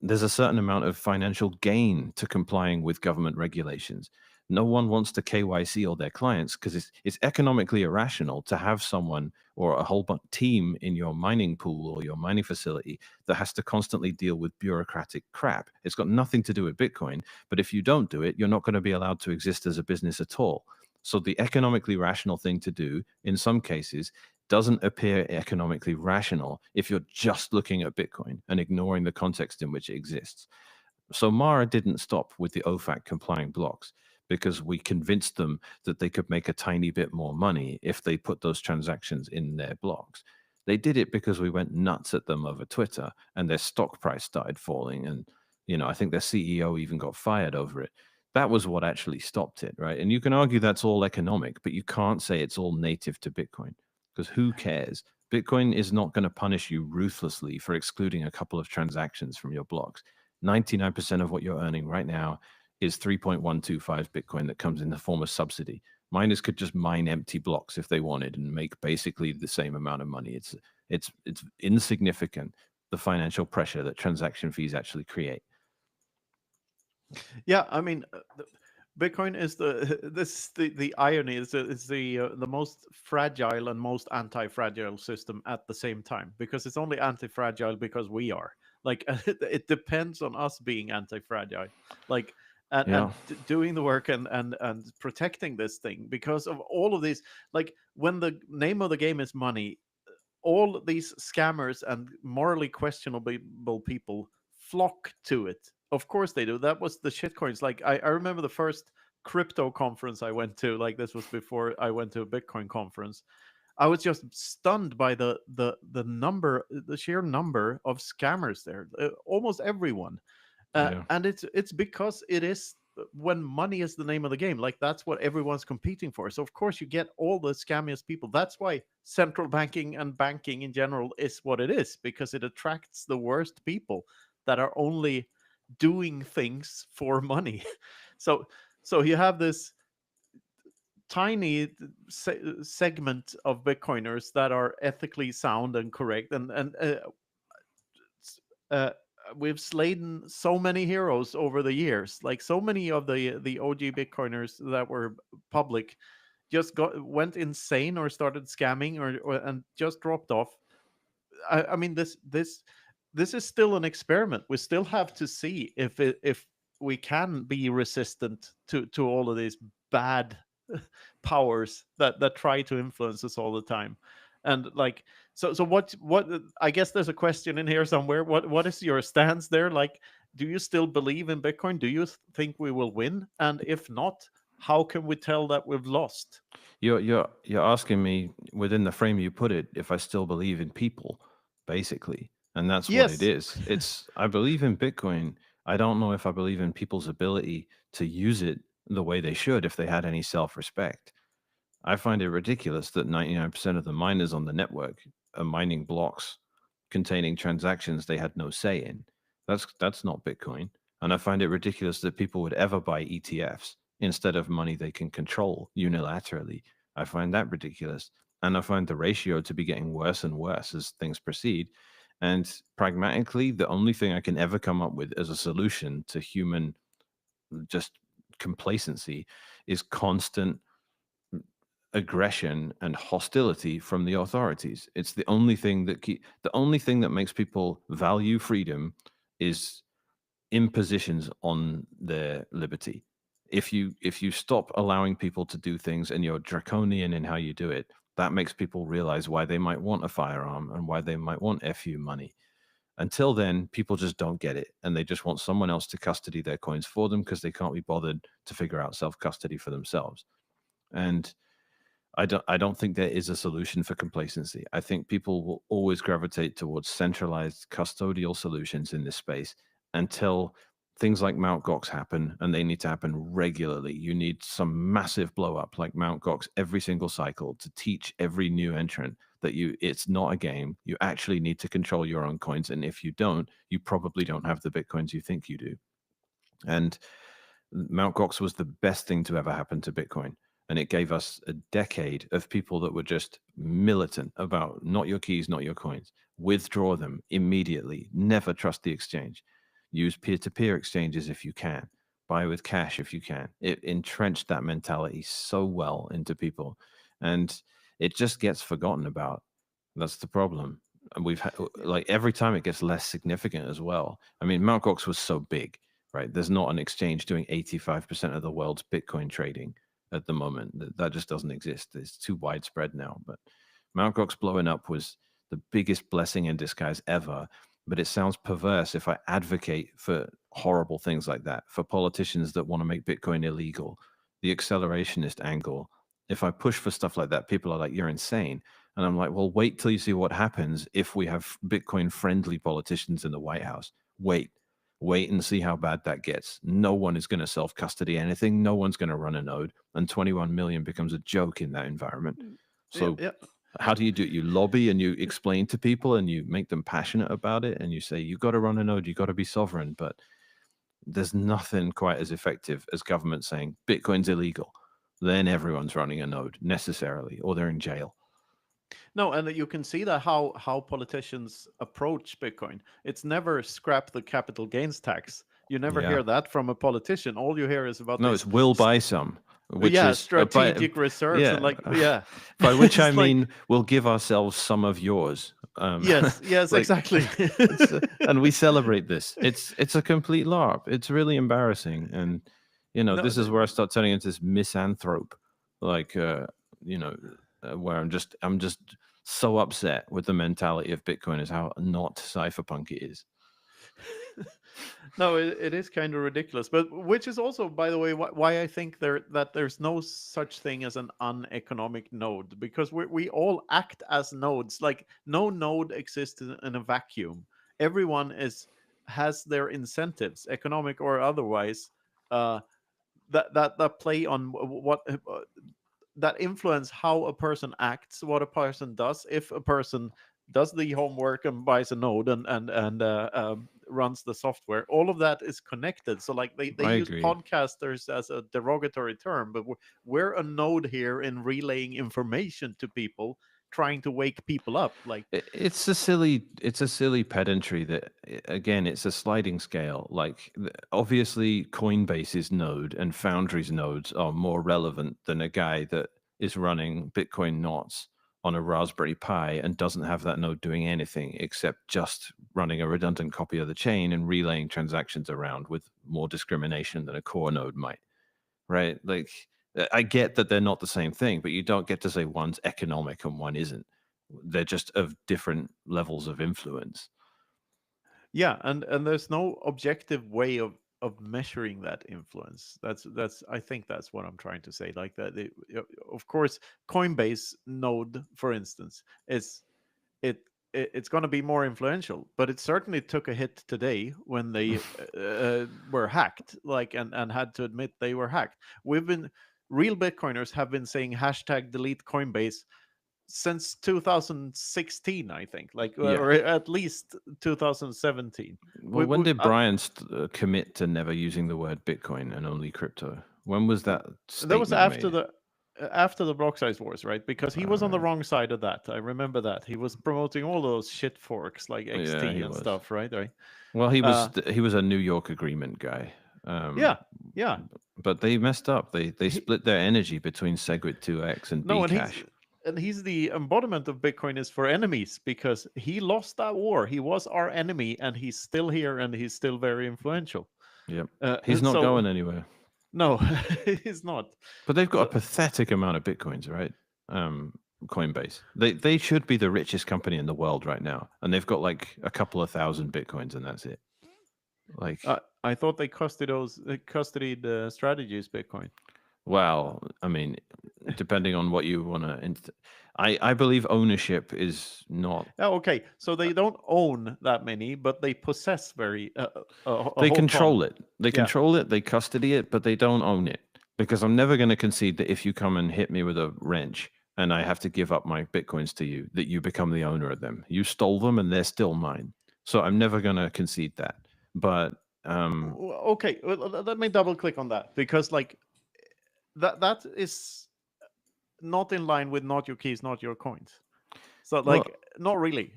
there's a certain amount of financial gain to complying with government regulations. No one wants to KYC all their clients because it's economically irrational to have someone or a whole team in your mining pool or your mining facility that has to constantly deal with bureaucratic crap. It's got nothing to do with Bitcoin, but if you don't do it, you're not going to be allowed to exist as a business at all. So the economically rational thing to do in some cases doesn't appear economically rational if you're just looking at Bitcoin and ignoring the context in which it exists. So Mara didn't stop with the OFAC complying blocks because we convinced them that they could make a tiny bit more money if they put those transactions in their blocks. They did it because we went nuts at them over Twitter and their stock price started falling. And, I think their CEO even got fired over it. That was what actually stopped it, right? And you can argue that's all economic, but you can't say it's all native to Bitcoin because who cares? Bitcoin is not going to punish you ruthlessly for excluding a couple of transactions from your blocks. 99% of what you're earning right now is 3.125 Bitcoin that comes in the form of subsidy. Miners could just mine empty blocks if they wanted and make basically the same amount of money. It's insignificant, the financial pressure that transaction fees actually create. Yeah, I mean, Bitcoin is the irony is the most fragile and most anti-fragile system at the same time, because it's only anti-fragile because we are like it depends on us being anti-fragile. Like and Yeah. doing the work and protecting this thing because of all of these. Like when the name of the game is money, all these scammers and morally questionable people flock to it. Of course they do. That was the shitcoins. Like I remember the first crypto conference I went to. Like this was before I went to a Bitcoin conference. I was just stunned by the sheer number of scammers there. Almost everyone, Yeah. and it's because it is when money is the name of the game. Like that's what everyone's competing for. So of course you get all the scammiest people. That's why central banking and banking in general is what it is, because it attracts the worst people that are only doing things for money. so so you have this tiny segment of Bitcoiners that are ethically sound and correct, and uh, we've slain so many heroes over the years. Like so many of the OG Bitcoiners that were public just went insane or started scamming or and just dropped off. I mean this is still an experiment. We still have to see if we can be resistant to all of these bad powers that try to influence us all the time. And like so what I guess there's a question in here somewhere. What is your stance there? Like, do you still believe in Bitcoin? Do you think we will win? And if not, how can we tell that we've lost? You're asking me within the frame you put it if I still believe in people, basically. And that's what it Yes. is. I believe in Bitcoin. I don't know if I believe in people's ability to use it the way they should if they had any self-respect. I find it ridiculous that 99% of the miners on the network are mining blocks containing transactions they had no say in. That's not Bitcoin. And I find it ridiculous that people would ever buy ETFs instead of money they can control unilaterally. I find that ridiculous. And I find the ratio to be getting worse and worse as things proceed. And pragmatically, the only thing I can ever come up with as a solution to human just complacency is constant aggression and hostility from the authorities. It's the only thing the only thing that makes people value freedom is impositions on their liberty. If you stop allowing people to do things and you're draconian in how you do it, that makes people realize why they might want a firearm and why they might want FU money. Until then, people just don't get it and they just want someone else to custody their coins for them because they can't be bothered to figure out self-custody for themselves. And I don't think there is a solution for complacency. I think people will always gravitate towards centralized custodial solutions in this space until things like Mt. Gox happen, and they need to happen regularly. You need some massive blow up like Mt. Gox every single cycle to teach every new entrant that it's not a game. You actually need to control your own coins, and if you don't, you probably don't have the Bitcoins you think you do. And Mt. Gox was the best thing to ever happen to Bitcoin. And it gave us a decade of people that were just militant about not your keys, not your coins. Withdraw them immediately. Never trust the exchange. Use peer-to-peer exchanges if you can. Buy with cash if you can. It entrenched that mentality so well into people. And it just gets forgotten about. That's the problem. And we've had, like, every time it gets less significant as well. I mean, Mt. Gox was so big, right? There's not an exchange doing 85% of the world's Bitcoin trading at the moment. That just doesn't exist. It's too widespread now. But Mt. Gox blowing up was the biggest blessing in disguise ever. But it sounds perverse if I advocate for horrible things like that, for politicians that want to make Bitcoin illegal, the accelerationist angle. If I push for stuff like that, people are like, you're insane. And I'm like, well, wait till you see what happens if we have Bitcoin friendly politicians in the White House. Wait and see how bad that gets. No one is going to self custody anything. No one's going to run a node. And 21 million becomes a joke in that environment. So, Yeah. how do you do it? You lobby and you explain to people and you make them passionate about it. And you say, you got to run a node, you got to be sovereign. But there's nothing quite as effective as government saying Bitcoin's illegal. Then everyone's running a node necessarily, or they're in jail. No, and you can see that how politicians approach Bitcoin. It's never scrap the capital gains tax. You never Yeah. hear that from a politician. All you hear is about No, this it's will buy some, which is strategic reserves yeah, and like by which I It's like- mean we'll give ourselves some of yours. yes, like, exactly. and we celebrate this. It's a complete LARP. It's really embarrassing, and No, this is where I start turning into this misanthrope, like where I'm just so upset with the mentality of Bitcoin is how not cypherpunk it is. no, it is kind of ridiculous, but which is also, by the way, why I think there's no such thing as an uneconomic node, because we all act as nodes. Like no node exists in a vacuum. Everyone has their incentives, economic or otherwise, uh, that play on what that influence how a person acts, what a person does. If a person does the homework and buys a node and runs the software, all of that is connected. So like they I use agree. podcasters as a derogatory term, but we're a node here in relaying information to people, trying to wake people up. Like It's a silly pedantry that again, it's a sliding scale. Like obviously Coinbase's node and Foundry's nodes are more relevant than a guy that is running Bitcoin knots on a Raspberry Pi and doesn't have that node doing anything except just running a redundant copy of the chain and relaying transactions around with more discrimination than a core node might, right? Like, I get that they're not the same thing, but you don't get to say one's economic and one isn't. They're just of different levels of influence. yeah, and there's no objective way of measuring that influence. That's I think that's what I'm trying to say. Like that, of course, Coinbase node, for instance, is it it's going to be more influential, but it certainly took a hit today when they were hacked, like and had to admit they were hacked. We've been Real Bitcoiners have been saying hashtag delete Coinbase since 2016, I think, like, Yeah. or at least 2017. Well, when did Brian commit to never using the word Bitcoin and only crypto? When was that that was statement made? after the block size wars, right? Because he was on the Uh, wrong side of that. I remember that he was promoting all those shit forks like yeah, XT he and was. stuff, right? Well, he was Uh, he was a New York agreement guy. yeah, yeah. But they messed up. They He, split their energy between Segwit 2x and no, Bcash. and he's the embodiment of Bitcoin is for enemies, because he lost that war. He was our enemy, and he's still here, and he's still very influential. Yep. He's not So going anywhere. no, he's not. But they've got a So, pathetic amount of bitcoins, right? Coinbase. They should be the richest company in the world right now, and they've got like a couple of thousand bitcoins, and that's it. Like, I thought they custodied strategies Bitcoin. well, I mean, depending on what you want to. I believe ownership is not. Oh, okay. So they don't own that many, but they possess a They whole ton. control it. They Yeah. control it. They custody it, but they don't own it. Because I'm never going to concede that if you come and hit me with a wrench and I have to give up my bitcoins to you, that you become the owner of them. You stole them, and they're still mine. So I'm never going to concede that. But Okay, let me double click on that, because like that is not in line with not your keys, not your coins. So well, like not really.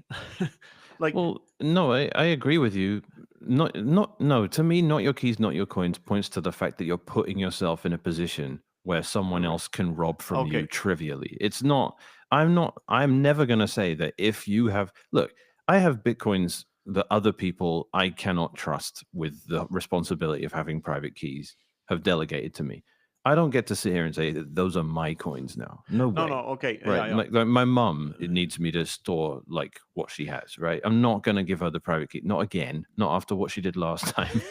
Like Well, no, I agree with you. Not no. To me, not your keys, not your coins points to the fact that you're putting yourself in a position where someone else can rob from you okay. trivially. It's not. I'm not. I'm never going to say that if you have. Look, I have bitcoins that other people I cannot trust with the responsibility of having private keys have delegated to me. I don't get to sit here and say that those are my coins now. No No, way. okay. Right. Yeah, yeah. Like my mum needs me to store like what she has, right? I'm not gonna give her the private key. Not again. Not after what she did last time.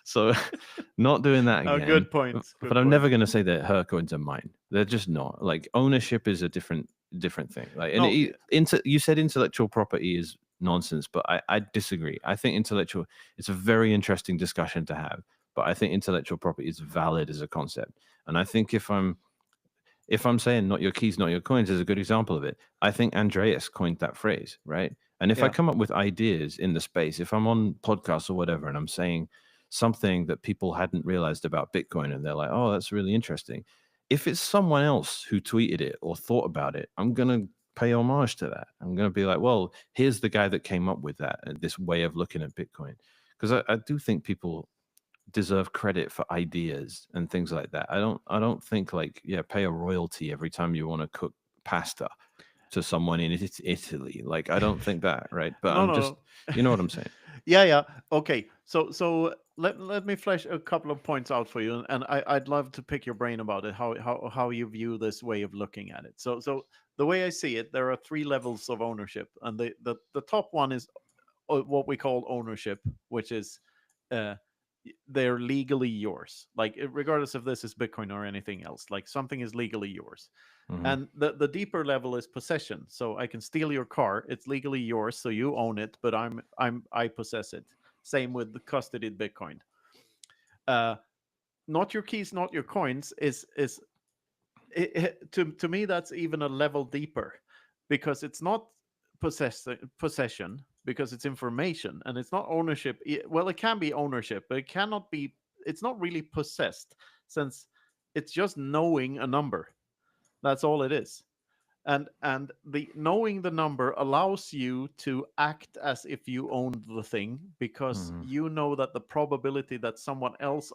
So not doing that again. Good point. But I'm never gonna say that her coins are mine. They're just not. Like ownership is a different thing. Like and No, you said intellectual property is nonsense, but I disagree. I think it's a very interesting discussion to have. But I think intellectual property is valid as a concept. And I think if I'm saying not your keys, not your coins is a good example of it. I think Andreas coined that phrase, right? And if I yeah. come up with ideas in the space, if I'm on podcasts or whatever, and I'm saying something that people hadn't realized about Bitcoin and they're like, oh, that's really interesting. If it's someone else who tweeted it or thought about it, I'm going to pay homage to that. I'm going to be like, well, here's the guy that came up with that, this way of looking at Bitcoin. Because I do think people deserve credit for ideas and things like that. I don't think like pay a royalty every time you want to cook pasta to someone in Italy. Like I don't think that, right? But No, I'm no, just no. you know what I'm saying. Yeah. Okay. So let me flesh a couple of points out for you, and I'd love to pick your brain about it, how you view this way of looking at it. So the way I see it, there are three levels of ownership, and the top one is what we call ownership, which is uh, they're legally yours. Like regardless if this is Bitcoin or anything else, like something is legally yours. Mhm. And the deeper level is possession. So I can steal your car; it's legally yours, so you own it, but I possess it. Same with the custodied Bitcoin. Uh, not your keys, not your coins is to me that's even a level deeper, because it's not possession, because it's information, and it's not ownership. Well, it can be ownership, but it cannot be. It's not really possessed, since it's just knowing a number. That's all it is. And the knowing the number allows you to act as if you owned the thing, because Mhm. you know that the probability that someone else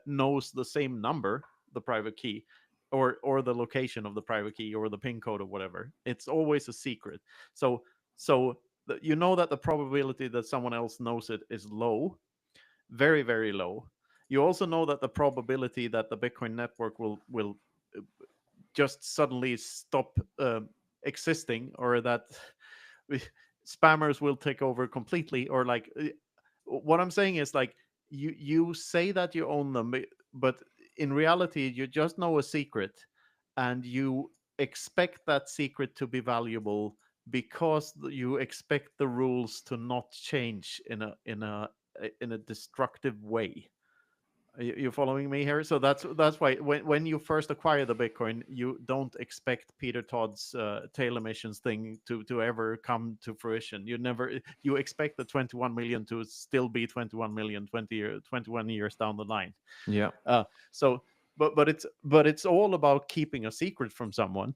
knows the same number, the private key, or the location of the private key, or the pin code or whatever, it's always a secret. So you know that the probability that someone else knows it is low, very very low. You also know that the probability that the Bitcoin network will just suddenly stop existing, or that spammers will take over completely, or like what I'm saying is, like, you say that you own them, but in reality you just know a secret, and you expect that secret to be valuable, because you expect the rules to not change in a destructive way. You following me here? So that's why when you first acquire the Bitcoin, you don't expect Peter Todd's tail emissions thing to ever come to fruition. You expect the 21 million to still be 21 million 21 years down the line. Yeah. So but it's all about keeping a secret from someone,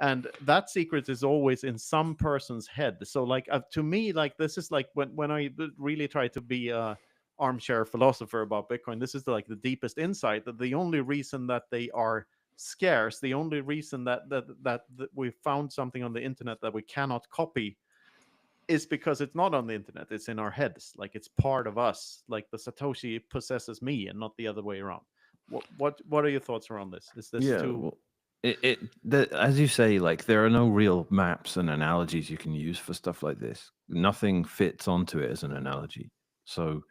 and that secret is always in some person's head. So like to me, like this is like when I really try to be a armchair philosopher about Bitcoin, this is like the deepest insight, that the only reason that they are scarce, the only reason that we found something on the internet that we cannot copy, is because it's not on the internet, it's in our heads, like it's part of us, like the Satoshi possesses me and not the other way around. What are your thoughts around this? Is this Yeah. too? Well, as you say, like there are no real maps and analogies you can use for stuff like this. Nothing fits onto it as an analogy. So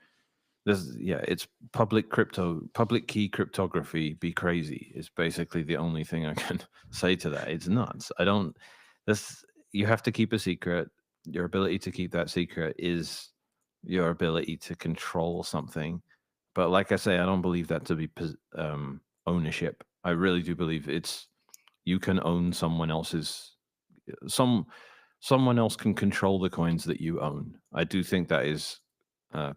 it's public key cryptography. Be crazy is basically the only thing I can say to that. It's nuts. I don't. This You have to keep a secret. Your ability to keep that secret is your ability to control something. But like I say, I don't believe that to be ownership. I really do believe you can own someone else's some someone else can control the coins that you own. I do think that is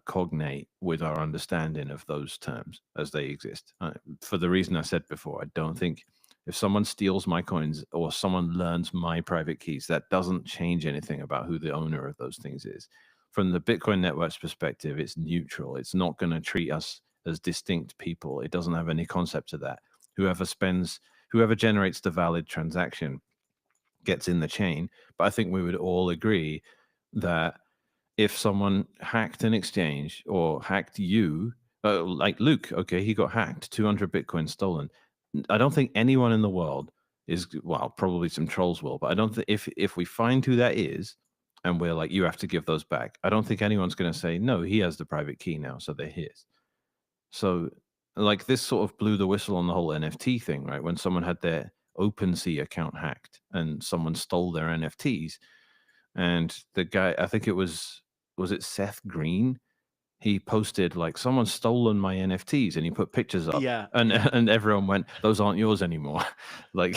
cognate with our understanding of those terms as they exist. For the reason I said before, I don't think if someone steals my coins or someone learns my private keys, that doesn't change anything about who the owner of those things is. From the Bitcoin network's perspective, it's neutral. It's not going to treat us as distinct people. It doesn't have any concept of that. Whoever generates the valid transaction gets in the chain. But I think we would all agree that if someone hacked an exchange or hacked you, like Luke, okay, he got hacked, 200 Bitcoin stolen. I don't think anyone in the world is, well, probably some trolls will, but I don't think if we find who that is and we're like, you have to give those back, I don't think anyone's going to say, no, he has the private key now, so they're his. So, like, this sort of blew the whistle on the whole NFT thing, right? When someone had their OpenSea account hacked and someone stole their NFTs, and the guy, I think it was it Seth Green? He posted like someone's stolen my NFTs, and he put pictures up, Yeah, and yeah. and everyone went, "Those aren't yours anymore." Like,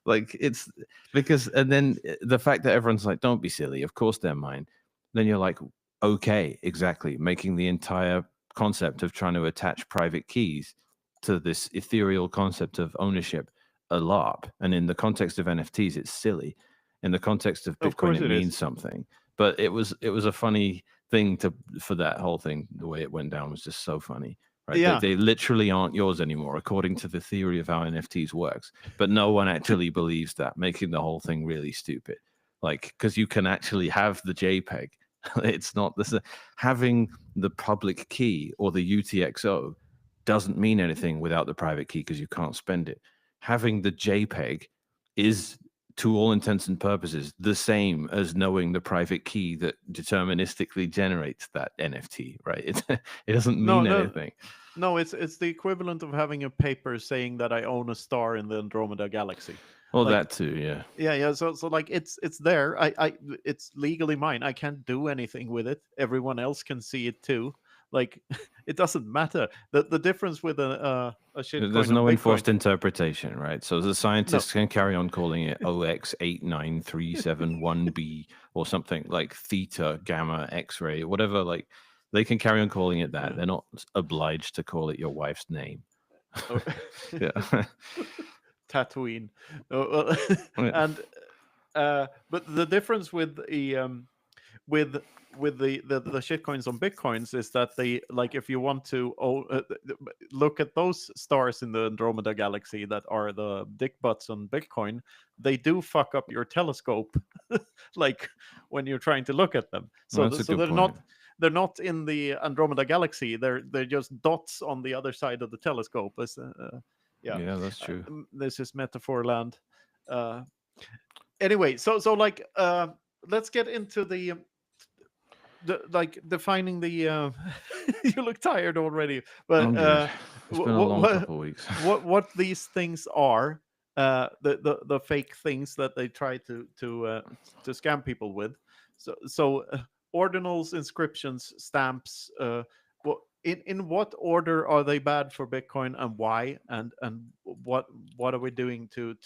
like it's because, and then the fact that everyone's like, "Don't be silly," of course they're mine. Then you're like, okay, exactly, making the entire concept of trying to attach private keys to this ethereal concept of ownership a LARP. And in the context of NFTs, it's silly. In the context of Of Bitcoin, course it it is. means something. But it was a funny thing for that whole thing. The way it went down was just so funny, right? They Yeah. they literally aren't yours anymore, according to the theory of how NFTs works. But no one actually believes that, making the whole thing really stupid. Like, because you can actually have the JPEG It's not this. Having the public key or the UTXO doesn't mean anything without the private key because you can't spend it. Having the JPEG is, to all intents and purposes, the same as knowing the private key that deterministically generates that NFT, right? It doesn't No, mean no, anything. no. It's the equivalent of having a paper saying that I own a star in the Andromeda galaxy. Well, Like, that too, yeah. yeah. So like it's there. It's legally mine. I can't do anything with it. Everyone else can see it too. Like, it doesn't matter. The difference with a There's shitcoin and no Bitcoin. enforced interpretation, right? So the No. scientists can carry on calling it OX89371B or something like theta, gamma, X-ray, whatever. Like they can carry on calling it that. Yeah. They're not obliged to call it your wife's name. Oh. Yeah. Tatooine. Well, Yeah. and but the difference with with the shitcoins on bitcoins is that they, like, if you want to look at those stars in the Andromeda galaxy that are the dick butts on Bitcoin, they do fuck up your telescope like when you're trying to look at them. So That's a so good they're point. not in the Andromeda galaxy. They're just dots on the other side of the telescope. Yeah, Yeah, that's true. this is metaphor land. Anyway, so like let's get into the like defining the you look tired already, but I'm good. It's been a long what couple of weeks. what these things are, the fake things that they try to scam people with. So ordinals, inscriptions, stamps, what in what order are they bad for Bitcoin, and why, and what are we doing to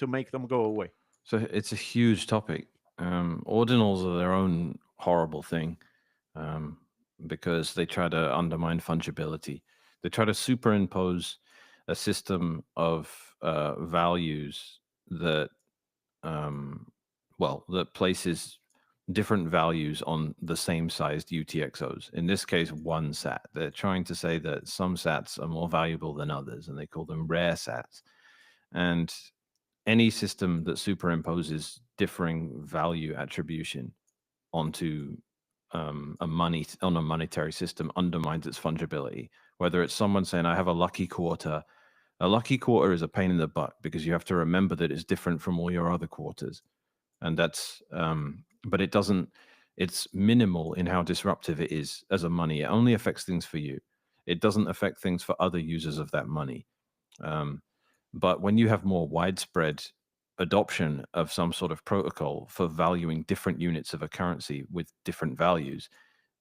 make them go away? So it's a huge topic. Ordinals are their own horrible thing um, because they try to undermine fungibility. They try to superimpose a system of values that, that places different values on the same sized UTXOs. In this case, one sat. They're trying to say that some sats are more valuable than others, and they call them rare sats. And any system that superimposes differing value attribution onto a monetary system undermines its fungibility. Whether it's someone saying, I have a lucky quarter is a pain in the butt because you have to remember that it's different from all your other quarters. And that's, but it doesn't, it's minimal in how disruptive it is as a money. It only affects things for you. It doesn't affect things for other users of that money. But when you have more widespread adoption of some sort of protocol for valuing different units of a currency with different values,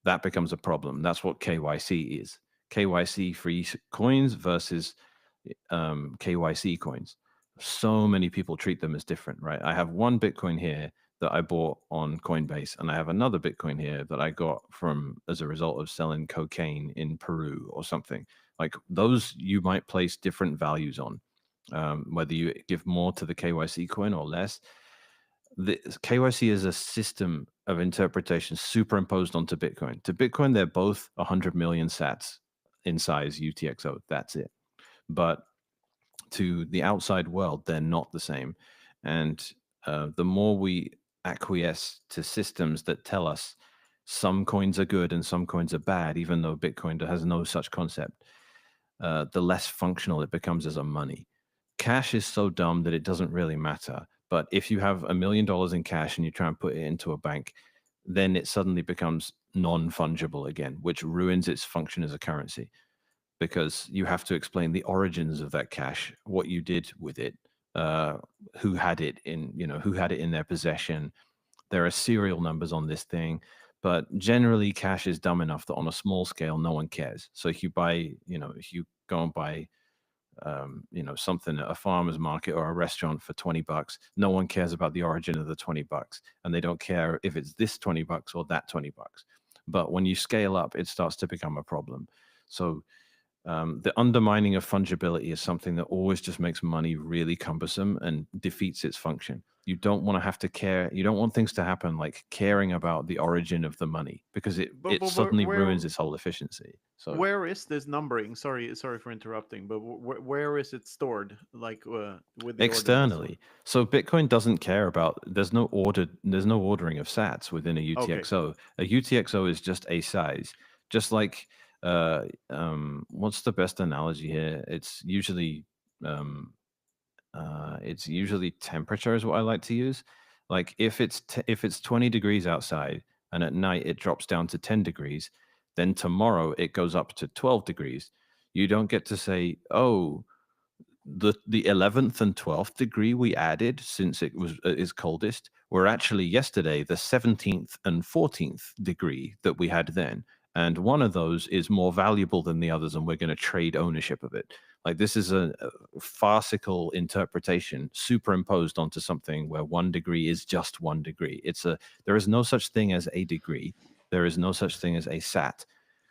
that becomes a problem. That's what KYC is. KYC free coins versus KYC coins. So many people treat them as different, right? I have one Bitcoin here that I bought on Coinbase, and I have another Bitcoin here that I got from as a result of selling cocaine in Peru or something. Like those, you might place different values on, whether you give more to the KYC coin or less. The KYC is a system of interpretation superimposed onto Bitcoin. To Bitcoin, they're both 100 million sats in size UTXO. That's it. But to the outside world, they're not the same. And the more we acquiesce to systems that tell us some coins are good and some coins are bad, even though Bitcoin has no such concept, the less functional it becomes as a money. Cash is so dumb that it doesn't really matter. But if you have $1 million in cash and you try and put it into a bank, then it suddenly becomes non-fungible again, which ruins its function as a currency because you have to explain the origins of that cash, what you did with it, who had it in their possession. There are serial numbers on this thing, but generally cash is dumb enough that on a small scale, no one cares. So if you go and buy something at a farmer's market or a restaurant for $20, no one cares about the origin of the $20, and they don't care if it's this $20 or that $20. But when you scale up, it starts to become a problem. So the undermining of fungibility is something that always just makes money really cumbersome and defeats its function. You don't want to have to care. You don't want things to happen like caring about the origin of the money, because it But suddenly ruins its whole efficiency. So where is this numbering? Sorry for interrupting, but where is it stored? Like with the ordinals? externally, so Bitcoin doesn't care about. There's no ordering of Sats within a Okay. UTXO. A UTXO is just a size, just like what's the best analogy here? Um, it's usually temperature is what I like to use. Like if it's 20 degrees outside and at night it drops down to 10 degrees, then tomorrow it goes up to 12 degrees. You don't get to say, oh, the 11th and 12th degree we added since it was is coldest were actually yesterday the 17th and 14th degree that we had then, and one of those is more valuable than the others, and we're going to trade ownership of it. Like, this is a farcical interpretation superimposed onto something where 1 degree is just 1 degree. There is no such thing as a degree. There is no such thing as a sat.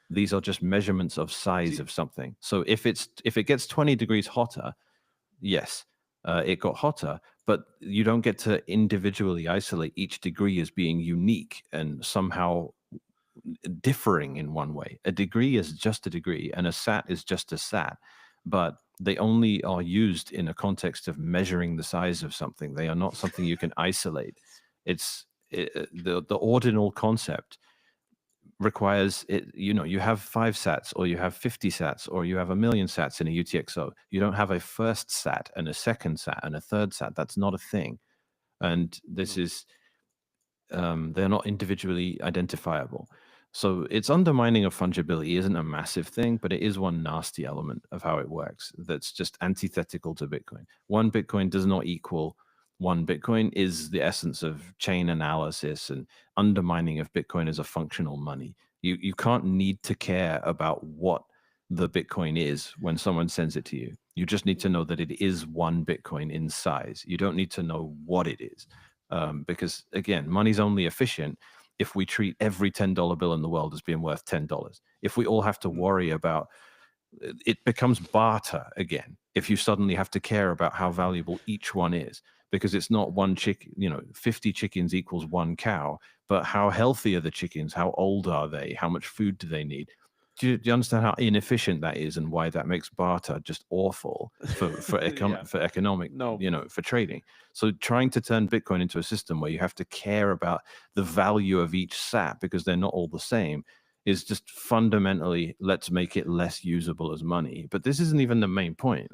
These are just measurements of size See, of something. So if it gets 20 degrees hotter, yes, it got hotter, but you don't get to individually isolate each degree as being unique and somehow differing in one way. A degree is just a degree, and a sat is just a sat, but they only are used in a context of measuring the size of something. They are not something you can isolate. The ordinal concept requires it. You have 5 sats, or you have 50 sats, or you have a million sats in a UTXO. You don't have a first sat and a second sat and a third sat. That's not a thing. And this no. is they're not individually identifiable. So its undermining of fungibility isn't a massive thing, but it is one nasty element of how it works that's just antithetical to Bitcoin. One Bitcoin does not equal one Bitcoin is the essence of chain analysis and undermining of Bitcoin as a functional money. You can't need to care about what the Bitcoin is when someone sends it to you. You just need to know that it is one Bitcoin in size. You don't need to know what it is. Because again, money's only efficient if we treat every $10 bill in the world as being worth $10. If we all have to worry about it, becomes barter again. If you suddenly have to care about how valuable each one is, because it's not one chicken, 50 chickens equals one cow, but how healthy are the chickens? How old are they? How much food do they need? Do you understand how inefficient that is, and why that makes barter just awful Yeah. for economic, No. for trading? So trying to turn Bitcoin into a system where you have to care about the value of each sat because they're not all the same is just fundamentally, let's make it less usable as money. But this isn't even the main point.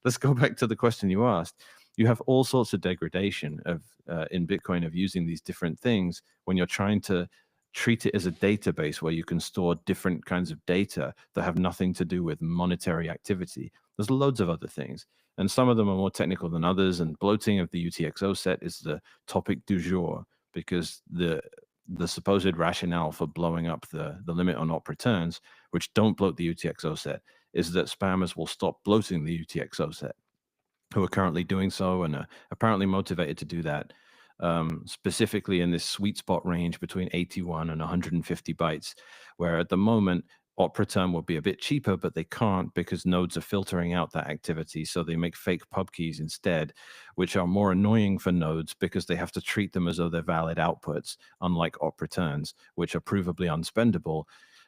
Let's go back to the question you asked. You have all sorts of degradation of in Bitcoin of using these different things when you're trying to treat it as a database where you can store different kinds of data that have nothing to do with monetary activity. There's loads of other things, and some of them are more technical than others. And bloating of the UTXO set is the topic du jour, because the supposed rationale for blowing up the limit on op returns, which don't bloat the UTXO set, is that spammers will stop bloating the UTXO set, who are currently doing so and are apparently motivated to do that, specifically in this sweet spot range between 81 and 150 bytes, where at the moment op return will be a bit cheaper, but they can't because nodes are filtering out that activity. So they make fake pub keys instead, which are more annoying for nodes because they have to treat them as though they're valid outputs, unlike op returns, which are provably unspendable.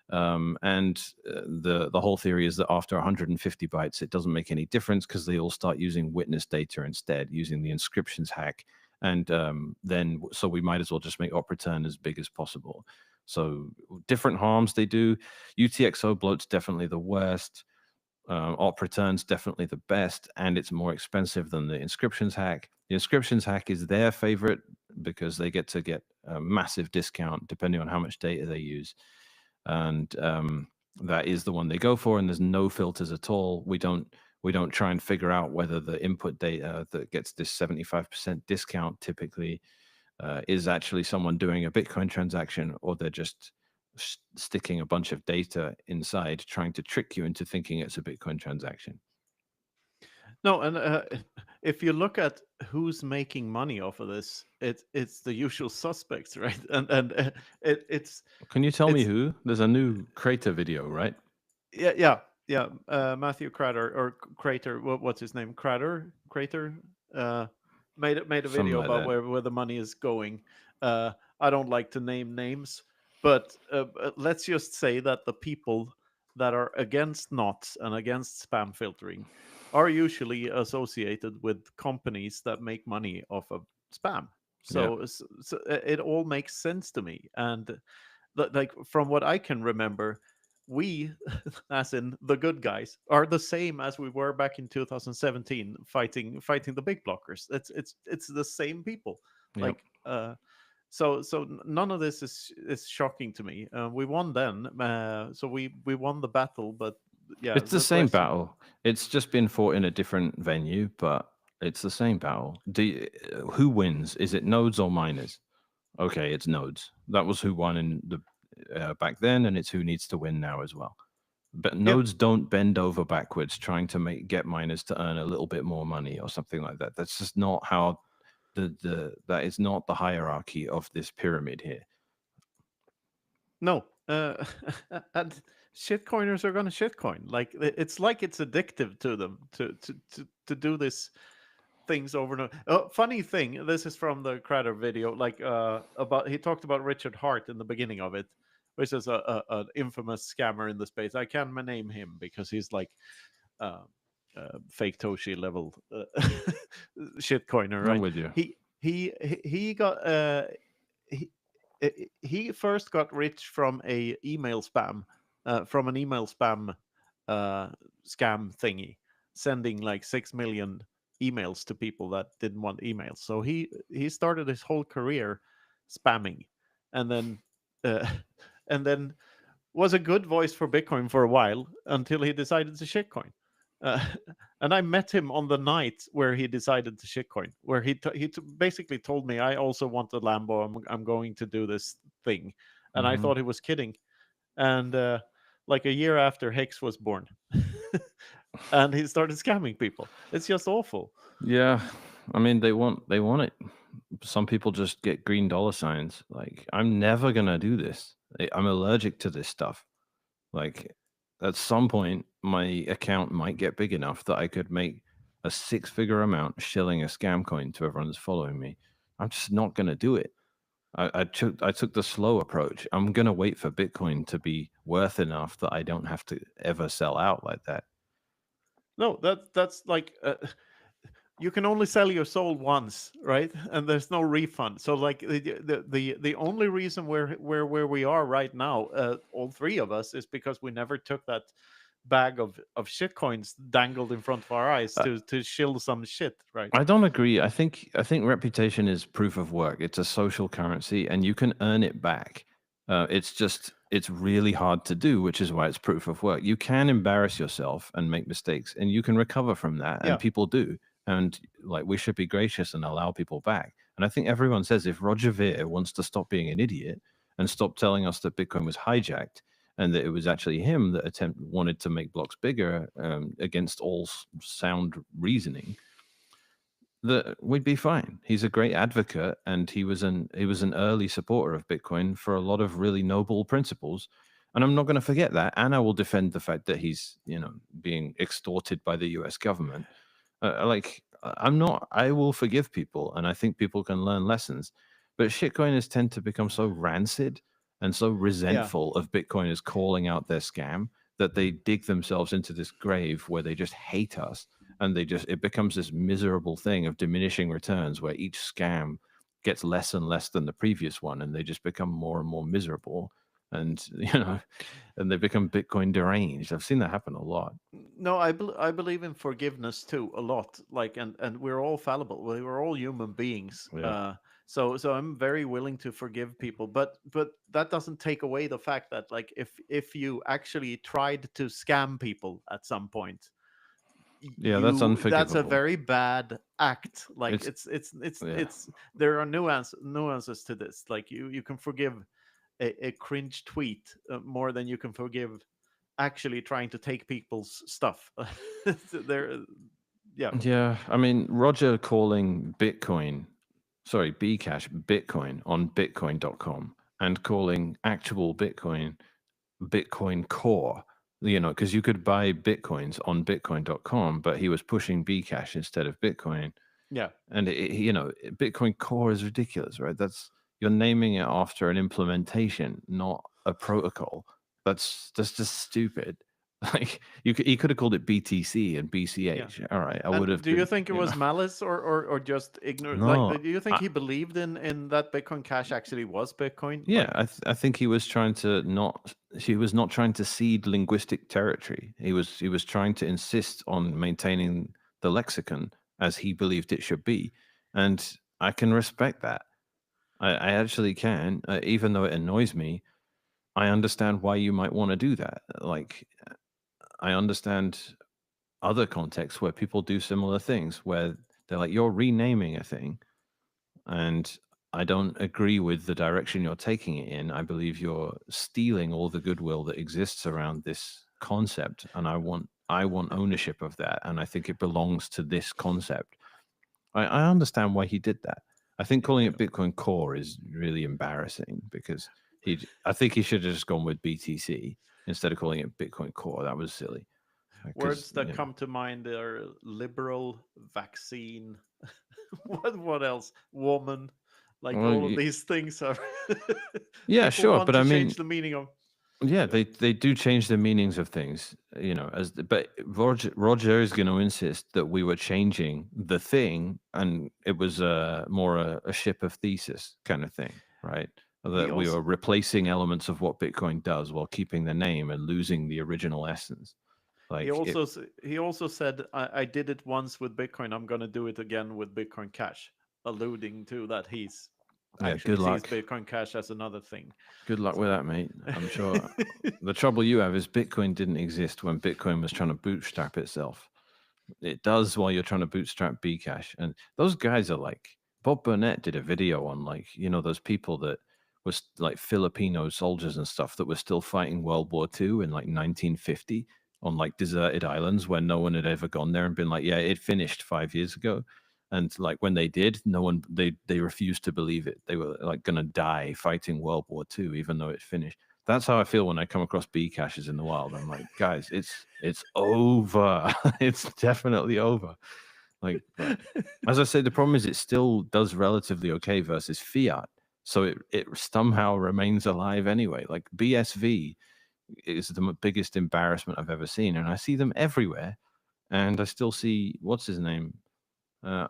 The whole theory is that after 150 bytes, it doesn't make any difference because they all start using witness data instead, using the inscriptions hack. And so we might as well just make op return as big as possible. So different harms they do. UTXO bloat's definitely the worst. Op return's definitely the best, and it's more expensive than the inscriptions hack. The inscriptions hack is their favorite because they get a massive discount depending on how much data they use, and that is the one they go for. And there's no filters at all. We don't try and figure out whether the input data that gets this 75% discount typically is actually someone doing a Bitcoin transaction, or they're just sticking a bunch of data inside trying to trick you into thinking it's a Bitcoin transaction. No, and if you look at who's making money off of this, it's the usual suspects, right? And it's Can you tell me it's who? There's a new Crater video, right? yeah. Matthew Crater or Crater. What's his name? Crater. Uh, made a Something video like about that. where the money is going. I don't like to name names, but let's just say that the people that are against knots and against spam filtering are usually associated with companies that make money off of spam. Yeah. So it all makes sense to me. And like from what I can remember, we, as in the good guys, are the same as we were back in 2017, fighting the big blockers. It's the same people. Yep. Like none of this is shocking to me. We won then, so we won the battle. But yeah, It's the the same question. battle. It's just been fought in a different venue, but it's the same battle. Who wins? Is it nodes or miners? Okay, it's nodes. That was who won in the back then, and it's who needs to win now as well. But Yeah, nodes don't bend over backwards trying to get miners to earn a little bit more money or something like that. That's just not how that is not the hierarchy of this pyramid here. no, and shitcoiners are gonna shitcoin. Like it's addictive to them to do this things over and over. Funny thing, this is from the Crater video. Like about he talked about Richard Hart in the beginning of it, which is an infamous scammer in the space. I can't name him because he's like uh, fake Toshi level shitcoiner, I'm right? with you. He got he he first got rich from a email spam from an email spam uh, scam thingy, sending like 6 million emails to people that didn't want emails. So he started his whole career spamming, and then uh, and then was a good voice for Bitcoin for a while until he decided to shitcoin. Uh, and I met him on the night where he decided to shitcoin, where basically told me, "I also want a Lambo. I'm going to do this thing," and I Hmm. thought he was kidding. And like a year after, Hex was born, and he started scamming people. It's just awful. Yeah, I mean they want it. Some people just get green dollar signs. Like I'm never gonna do this. I'm allergic to this stuff. Like at some point, my account might get big enough that I could make a six-figure amount shilling a scam coin to everyone that's following me. I'm just not gonna do it. I took the slow approach. I'm gonna wait for Bitcoin to be worth enough that I don't have to ever sell out like that. No, that's like you can only sell your soul once, right? And there's no refund. So like the only reason where we are right now, all three of us, is because we never took that bag of shit coins dangled in front of our eyes Uh, to shill some shit, right? I don't agree. I think reputation is proof of work. It's a social currency, and you can earn it back. It's really hard to do, which is why it's proof of work. You can embarrass yourself and make mistakes, and you can recover from that, and Yeah. people do. And like we should be gracious and allow people back. And I think everyone says if Roger Ver wants to stop being an idiot and stop telling us that Bitcoin was hijacked and that it was actually him that wanted to make blocks bigger against all sound reasoning, that we'd be fine. He's a great advocate, and he was an early supporter of Bitcoin for a lot of really noble principles. And I'm not going to forget that. And I will defend the fact that he's being extorted by the U.S. government. I'm not. I will forgive people, and I think people can learn lessons. But shitcoiners tend to become so rancid and so Yeah. resentful of Bitcoiners calling out their scam that they dig themselves into this grave where they just hate us, and it becomes this miserable thing of diminishing returns where each scam gets less and less than the previous one, and they just become more and more miserable, and and they become Bitcoin deranged. I've seen that happen a lot. No, I believe in forgiveness too a lot. Like, and we're all fallible. We're all human beings. Yeah. So I'm very willing to forgive people, but that doesn't take away the fact that like if you actually tried to scam people at some point, Yeah, that's that's a unforgivable. very bad act. Like It's yeah. it's there are nuances to this. Like you can forgive a cringe tweet more than you can forgive actually trying to take people's stuff. There, yeah, Yeah, I mean, Roger calling Bcash Bitcoin on bitcoin.com and calling actual Bitcoin Core, because you could buy Bitcoins on bitcoin.com, but he was pushing Bcash instead of Bitcoin. Yeah. And Bitcoin Core is ridiculous, right? You're naming it after an implementation, not a protocol. That's just stupid. Like he could have called it BTC and Yeah. BCH. All right, I would And have do you been, think it was malice or just ignorant? Like, no. do you think he believed in that Bitcoin Cash actually was Bitcoin? Yeah, Like, I think he was trying to not. He was not trying to cede linguistic territory. He was trying to insist on maintaining the lexicon as he believed it should be, and I can respect that. I actually can, even though it annoys me. I understand why you might want to do that. Like, I understand other contexts where people do similar things, where they're like, you're renaming a thing, and I don't agree with the direction you're taking it in. I believe you're stealing all the goodwill that exists around this concept, and I want ownership of that, and I think it belongs to this concept. I understand why he did that. I think calling it Bitcoin Core is really embarrassing because I think he should have just gone with BTC instead of calling it Bitcoin Core. That was silly. Because words that come to mind are liberal, vaccine. What else? Woman. Like well, all of these things are yeah, people sure, want but to I change mean, the meaning of. yeah, Yeah. they do change the meanings of things, but Roger is going to insist that we were changing the thing, and it was more a ship of thesis kind of thing, right? He That we also were replacing elements of what Bitcoin does while keeping the name and losing the original essence. Like it, he also said, I did it once with Bitcoin. I'm gonna do it again with Bitcoin Cash, alluding to that he's yeah, actually good sees luck. Bitcoin Cash as another thing. Good luck with So that, mate. I'm sure the trouble you have is Bitcoin didn't exist when Bitcoin was trying to bootstrap itself. It does while you're trying to bootstrap Bcash. And those guys are like Bob Burnett did a video on like, those people that was like Filipino soldiers and stuff that were still fighting World War II in like 1950 on like deserted islands where no one had ever gone there and been like, yeah, it finished 5 years ago. And like when they did, no one they refused to believe it. They were like gonna die fighting World War II, even though it finished. That's how I feel when I come across B caches in the wild. I'm like, guys, it's over. It's definitely over. Like, but as I say, the problem is it still does relatively okay versus fiat. So it somehow remains alive anyway. Like BSV is the biggest embarrassment I've ever seen, and I see them everywhere. And I still see what's his name. Uh,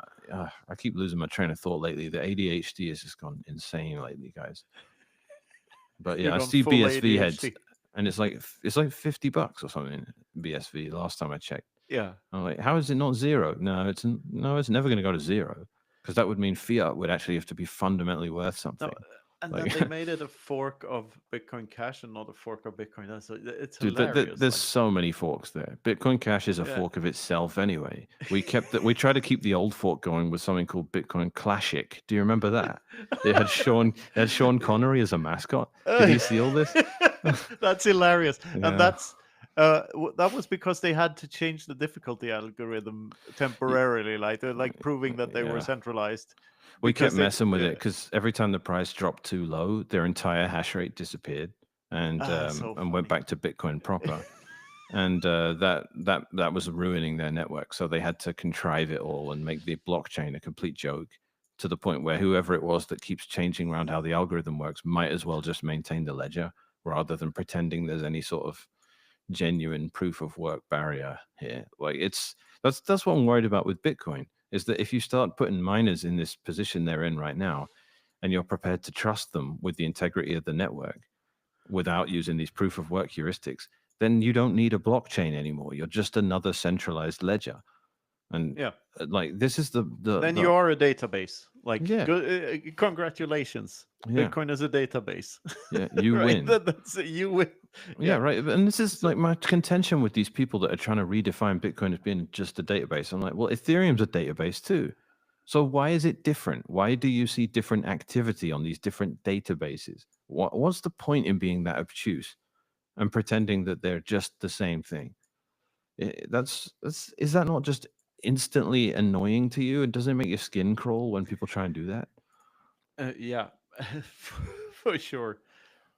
I keep losing my train of thought lately. The ADHD has just gone insane lately, guys. But you're yeah, I gone see full BSV heads, ADHD. and it's like $50 or something. BSV last time I checked. Yeah. I'm like, how is it not zero? No, it's never going to go to zero because that would mean fiat would actually have to be fundamentally worth No, something. and then Like, they made it a fork of Bitcoin Cash and not a fork of Bitcoin. It's dude, hilarious. there's Like, so many forks there. Bitcoin Cash is a yeah. fork of itself anyway. We try to keep the old fork going with something called Bitcoin Classic. Do you remember that? It had Sean Connery as a mascot. Did you see all this? That's hilarious, and Yeah. that was because they had to change the difficulty algorithm Y- temporarily, like they're like proving that they were Yeah. centralized We kept because they messing with it because every time the price dropped too low, their entire hash rate disappeared and so went funny. back to Bitcoin proper. And that was ruining their network. So they had to contrive it all and make the blockchain a complete joke to the point where whoever it was that keeps changing around how the algorithm works might as well just maintain the ledger rather than pretending there's any sort of genuine proof of work barrier here. Like that's what I'm worried about with Bitcoin is that if you start putting miners in this position they're in right now, and you're prepared to trust them with the integrity of the network without using these proof of work heuristics, then you don't need a blockchain anymore. You're just another centralized ledger. And Yeah, like this is then the you are a database. Like, yeah, good, congratulations, yeah, Bitcoin is a database, yeah, you right? win. That's it, you win. Yeah, Yeah. right. And this is like So my contention with these people that are trying to redefine Bitcoin as being just a database. I'm like, well, Ethereum's a database too. So why is it different? Why do you see different activity on these different databases? What's the point in being that obtuse and pretending that they're just the same thing? That's is that not just instantly annoying to you? And doesn't it make your skin crawl when people try and do that? yeah, for sure.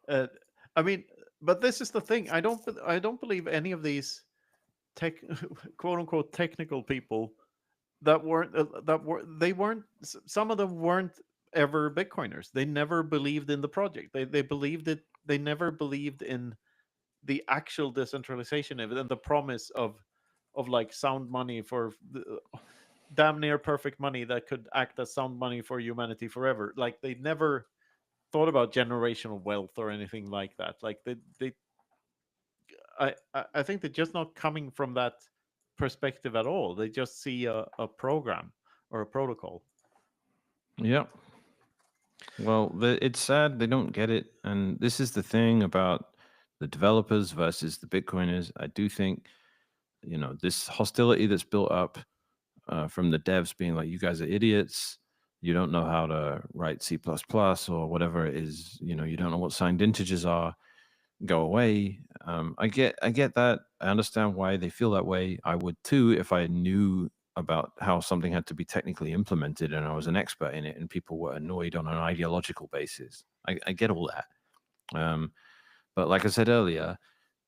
Uh, I mean, but this is the thing. I don't believe any of these tech quote unquote technical people that weren't that were they weren't some of them weren't ever Bitcoiners. They never believed in the project. They believed it. They never believed in the actual decentralization of it and the promise of like sound money for damn near perfect money that could act as sound money for humanity forever. Like they never thought about generational wealth or anything like that. Like they I think they're just not coming from that perspective at all. They just see a program or a protocol. Yep. Well, it's sad they don't get it, and this is the thing about the developers versus the Bitcoiners. I do think, this hostility that's built up from the devs being like, "You guys are idiots. You don't know how to write C++ or whatever it is. You don't know what signed integers are. Go away." I get that. I understand why they feel that way. I would too if I knew about how something had to be technically implemented and I was an expert in it and people were annoyed on an ideological basis. I get all that. But like I said earlier,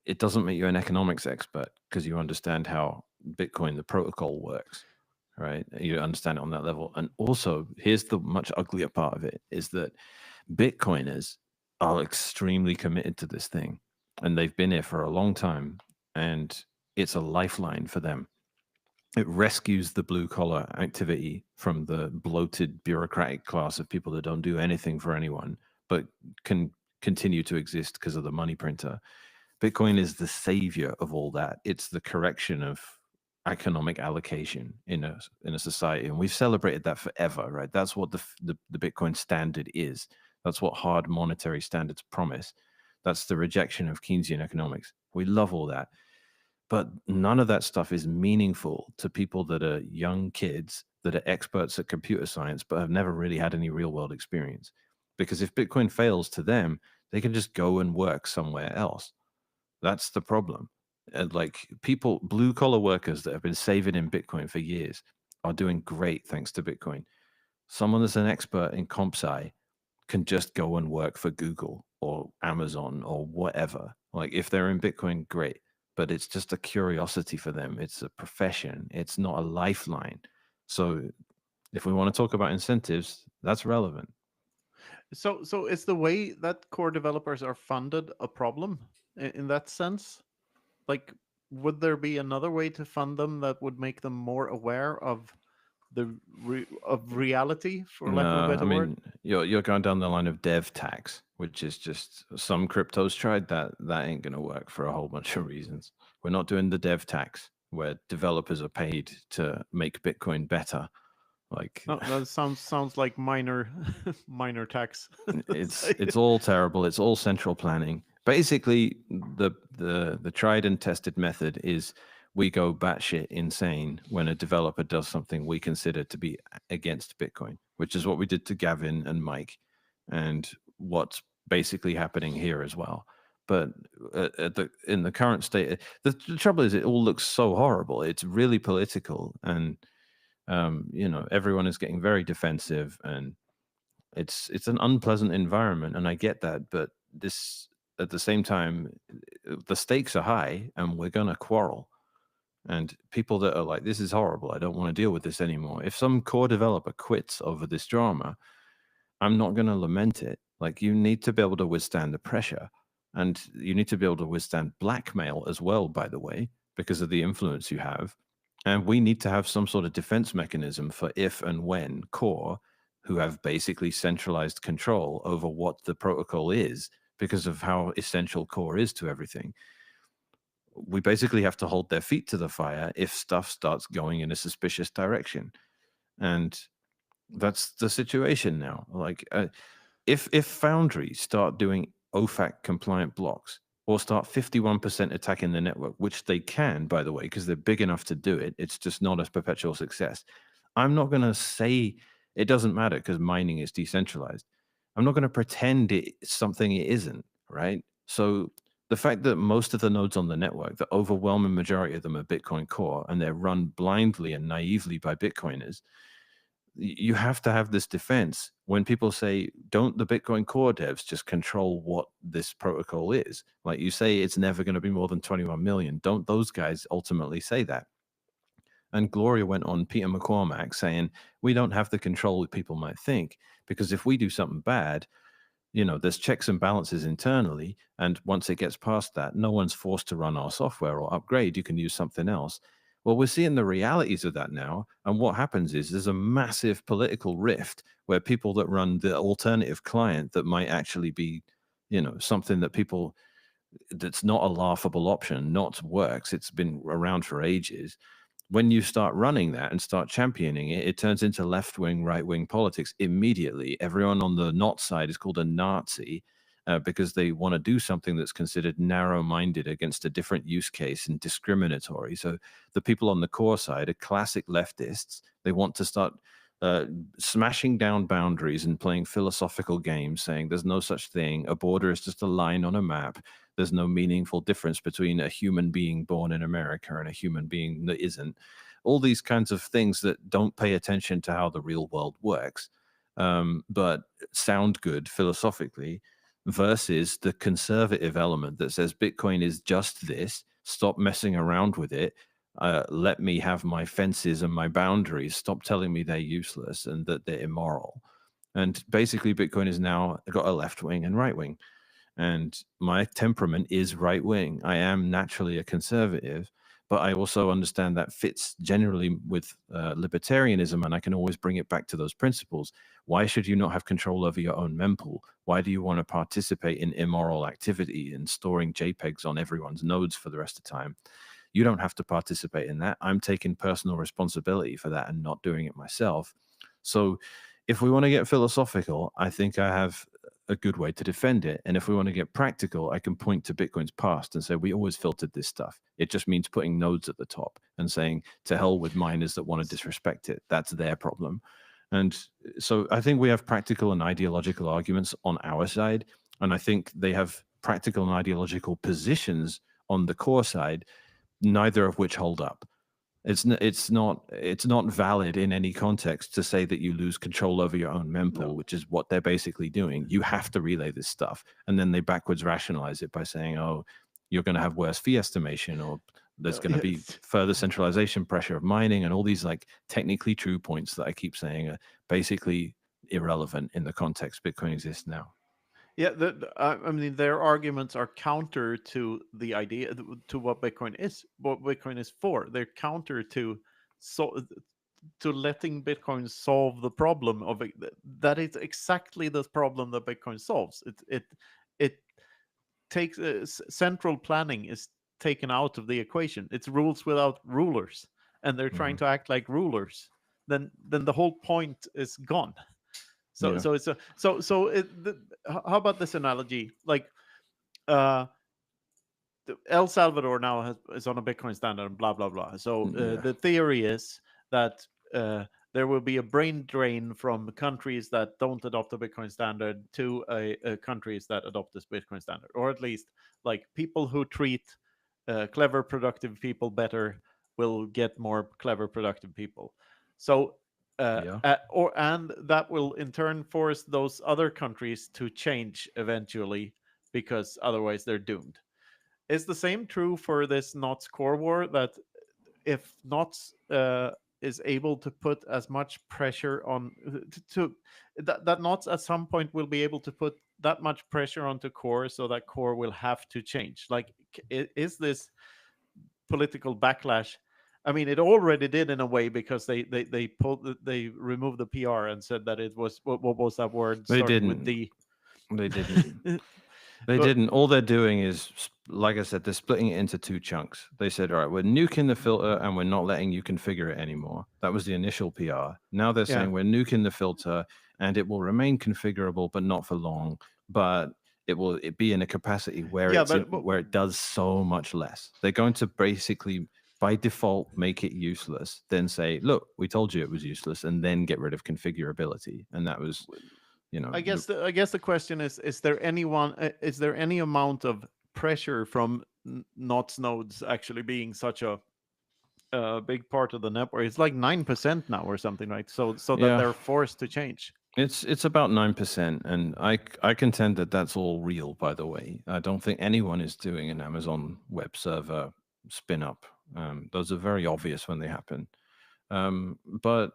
it doesn't make you an economics expert because you understand how Bitcoin, the protocol, works, right? You understand it on that level. And also, here's the much uglier part of it is that Bitcoiners are extremely committed to this thing and they've been here for a long time and it's a lifeline for them. It rescues the blue collar activity from the bloated bureaucratic class of people that don't do anything for anyone but can continue to exist because of the money printer. Bitcoin is the savior of all that. It's the correction of economic allocation in a society, and we've celebrated that forever, right? That's what the Bitcoin standard is. That's what hard monetary standards promise. That's the rejection of Keynesian economics. We love all that, but none of that stuff is meaningful to people that are young kids that are experts at computer science but have never really had any real world experience. Because if Bitcoin fails to them, they can just go and work somewhere else. That's the problem. Like people, blue collar workers that have been saving in Bitcoin for years are doing great thanks to Bitcoin. Someone that's an expert in comp sci can just go and work for Google or Amazon or whatever. Like if they're in Bitcoin, great. But it's just a curiosity for them. It's a profession. It's not a lifeline. So if we want to talk about incentives, that's relevant. So is the way that core developers are funded a problem in that sense? Like, would there be another way to fund them that would make them more aware of of reality, for lack of a No, I better word? mean you're going down the line of dev tax, which is just some cryptos tried that. That ain't gonna work for a whole bunch of reasons. We're not doing the dev tax where developers are paid to make Bitcoin better. Like No, that sounds like minor minor tax. It's it's like- it's all terrible. It's all central planning. Basically, the tried and tested method is we go batshit insane when a developer does something we consider to be against Bitcoin, which is what we did to Gavin and Mike, and what's basically happening here as well. But in the current state, the trouble is, it all looks so horrible. It's really political, and everyone is getting very defensive and it's an unpleasant environment, and I get that, but this at the same time, the stakes are high, and we're gonna quarrel. And people that are like, "This is horrible. I don't want to deal with this anymore." If some core developer quits over this drama, I'm not going to lament it. Like you need to be able to withstand the pressure, and you need to be able to withstand blackmail as well. By the way, because of the influence you have, and we need to have some sort of defense mechanism for if and when core, who have basically centralized control over what the protocol is, because of how essential core is to everything. We basically have to hold their feet to the fire if stuff starts going in a suspicious direction, and that's the situation now. Like if Foundry start doing OFAC compliant blocks or start 51% attacking the network, which they can, by the way, because they're big enough to do it, it's just not a perpetual success. I'm not going to say it doesn't matter because mining is decentralized. I'm not going to pretend it's something it isn't, right? So the fact that most of the nodes on the network, the overwhelming majority of them are Bitcoin Core, and they're run blindly and naively by Bitcoiners, you have to have this defense when people say, don't the Bitcoin core devs just control what this protocol is? Like you say, it's never going to be more than 21 million. Don't those guys ultimately say that? And Gloria went on Peter McCormack saying, we don't have the control that people might think, because if we do something bad, there's checks and balances internally. And once it gets past that, no one's forced to run our software or upgrade. You can use something else. Well, we're seeing the realities of that now. And what happens is there's a massive political rift where people that run the alternative client that might actually be, something that people, that's not a laughable option, not works. It's been around for ages. When you start running that and start championing it, it turns into left-wing, right-wing politics immediately. Everyone on the not side is called a Nazi because they want to do something that's considered narrow-minded against a different use case and discriminatory. So the people on the core side are classic leftists. They want to start smashing down boundaries and playing philosophical games, saying there's no such thing. A border is just a line on a map. There's no meaningful difference between a human being born in America and a human being that isn't. All these kinds of things that don't pay attention to how the real world works, but sound good philosophically, versus the conservative element that says Bitcoin is just this. Stop messing around with it. Let me have my fences and my boundaries. Stop telling me they're useless and that they're immoral. And basically, Bitcoin has now got a left wing and right wing. And my temperament is right wing. I am naturally a conservative, but I also understand that fits generally with libertarianism, and I can always bring it back to those principles. Why should you not have control over your own mempool? Why do you want to participate in immoral activity and storing JPEGs on everyone's nodes for the rest of the time? You don't have to participate in that. I'm taking personal responsibility for that and not doing it myself. So if we want to get philosophical, I think I have a good way to defend it. And if we want to get practical, I can point to Bitcoin's past and say, we always filtered this stuff. It just means putting nodes at the top and saying, to hell with miners that want to disrespect it. That's their problem. And so I think we have practical and ideological arguments on our side. And I think they have practical and ideological positions on the core side, neither of which hold up. It's not valid in any context to say that you lose control over your own mempool, which is what they're basically doing. You have to relay this stuff, and then they backwards rationalize it by saying, "Oh, you're going to have worse fee estimation, or there's going to be further centralization pressure of mining," and all these like technically true points that I keep saying are basically irrelevant in the context Bitcoin exists now. Yeah, I mean, their arguments are counter to the idea, to what Bitcoin is for. They're counter to letting Bitcoin solve the problem of it. That is exactly the problem that Bitcoin solves. It takes central planning is taken out of the equation. It's rules without rulers, and they're trying to act like rulers. Then the whole point is gone. So how about this analogy? Like, El Salvador now is on a Bitcoin standard, and blah blah blah. So the theory is that there will be a brain drain from countries that don't adopt the Bitcoin standard to countries that adopt this Bitcoin standard, or at least like people who treat clever, productive people better will get more clever, productive people. So and that will in turn force those other countries to change eventually, because otherwise they're doomed. Is the same true for this NOTS core war, that if NOTS is able to put as much pressure on that NOTS at some point will be able to put that much pressure onto core, so that core will have to change? Like, is this political backlash? I mean, it already did in a way, because they removed the PR and said that it was what was that word? They starting didn't. With D. They didn't. They didn't. All they're doing is, like I said, they're splitting it into two chunks. They said, all right, we're nuking the filter and we're not letting you configure it anymore. That was the initial PR. Now they're saying we're nuking the filter and it will remain configurable, but not for long. But it will be in a capacity where where it does so much less. They're going to basically, by default, make it useless, then say, look, we told you it was useless, and then get rid of configurability. And that was... I guess the question is there any amount of pressure from NOTS nodes actually being such a big part of the network? It's like 9% now or something, right? So that they're forced to change. It's about 9%, and I contend that that's all real, by the way. I don't think anyone is doing an Amazon web server spin up. Those are very obvious when they happen. But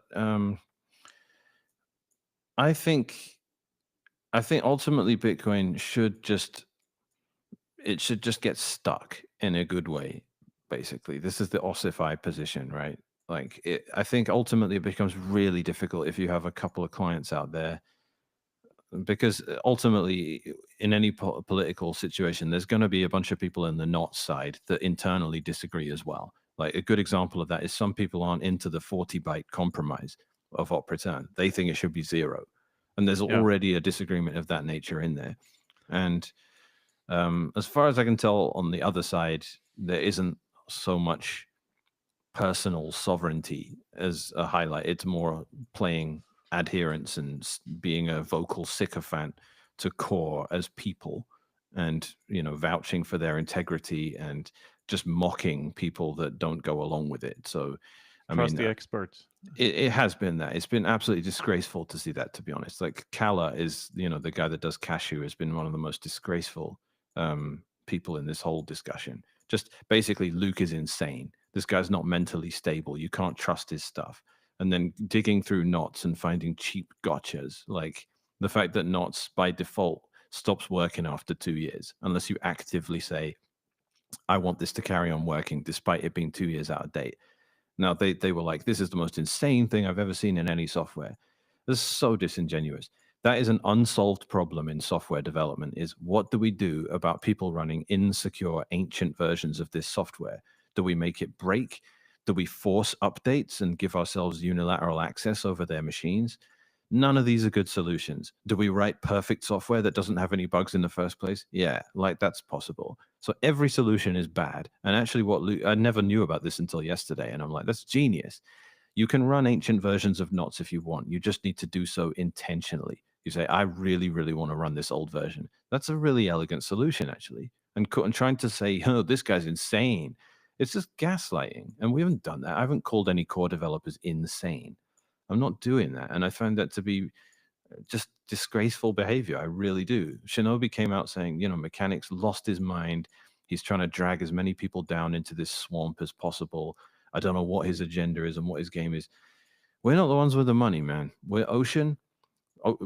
I think ultimately Bitcoin should just get stuck in a good way. Basically, this is the ossify position, right? Like, I think ultimately it becomes really difficult if you have a couple of clients out there, because ultimately in any political situation there's going to be a bunch of people in the not side that internally disagree as well. Like, a good example of that is some people aren't into the 40 byte compromise of op return. They think it should be 0, and there's Yeah. already a disagreement of that nature in there. And as far as I can tell, on the other side there isn't so much personal sovereignty as a highlight. It's more playing adherence and being a vocal sycophant to core as people, and vouching for their integrity and just mocking people that don't go along with it. So I Trust mean, the experts. it has been that. It's been absolutely disgraceful to see that, to be honest. Like, Kala is, the guy that does Cashew, has been one of the most disgraceful people in this whole discussion. Just basically, Luke is insane. This guy's not mentally stable. You can't trust his stuff. And then digging through knots and finding cheap gotchas, like the fact that knots by default stops working after 2 years, unless you actively say, I want this to carry on working despite it being 2 years out of date. Now, they were like, this is the most insane thing I've ever seen in any software. This is so disingenuous. That is an unsolved problem in software development, is what do we do about people running insecure, ancient versions of this software? Do we make it break? Do we force updates and give ourselves unilateral access over their machines? None of these are good solutions. Do we write perfect software that doesn't have any bugs in the first place? Yeah, like, that's possible. So every solution is bad. And actually, I never knew about this until yesterday, and I'm like, that's genius. You can run ancient versions of knots if you want. You just need to do so intentionally. You say, I really, really want to run this old version. That's a really elegant solution, actually. And trying to say, oh, this guy's insane, it's just gaslighting. And we haven't done that. I haven't called any core developers insane. I'm not doing that. And I find that to be just disgraceful behavior. I really do. Shinobi came out saying, Mechanics lost his mind. He's trying to drag as many people down into this swamp as possible. I don't know what his agenda is and what his game is. We're not the ones with the money, man. We're Ocean.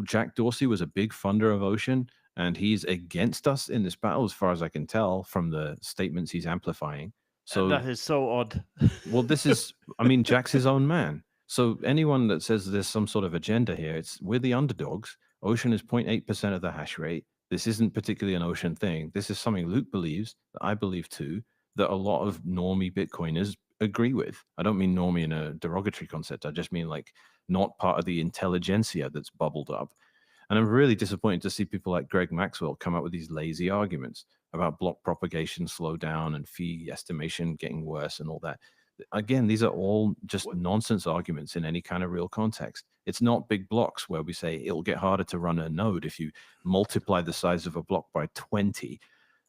Jack Dorsey was a big funder of Ocean, and he's against us in this battle, as far as I can tell from the statements he's amplifying. So that is so odd. well, Jack's his own man. So anyone that says there's some sort of agenda here, we're the underdogs. Ocean is 0.8% of the hash rate. This isn't particularly an Ocean thing. This is something Luke believes, that I believe too, that a lot of normie Bitcoiners agree with. I don't mean normie in a derogatory concept. I just mean, like, not part of the intelligentsia that's bubbled up. And I'm really disappointed to see people like Greg Maxwell come up with these lazy arguments about block propagation slow down and fee estimation getting worse and all that. Again, these are all just nonsense arguments in any kind of real context. It's not big blocks where we say it'll get harder to run a node if you multiply the size of a block by 20.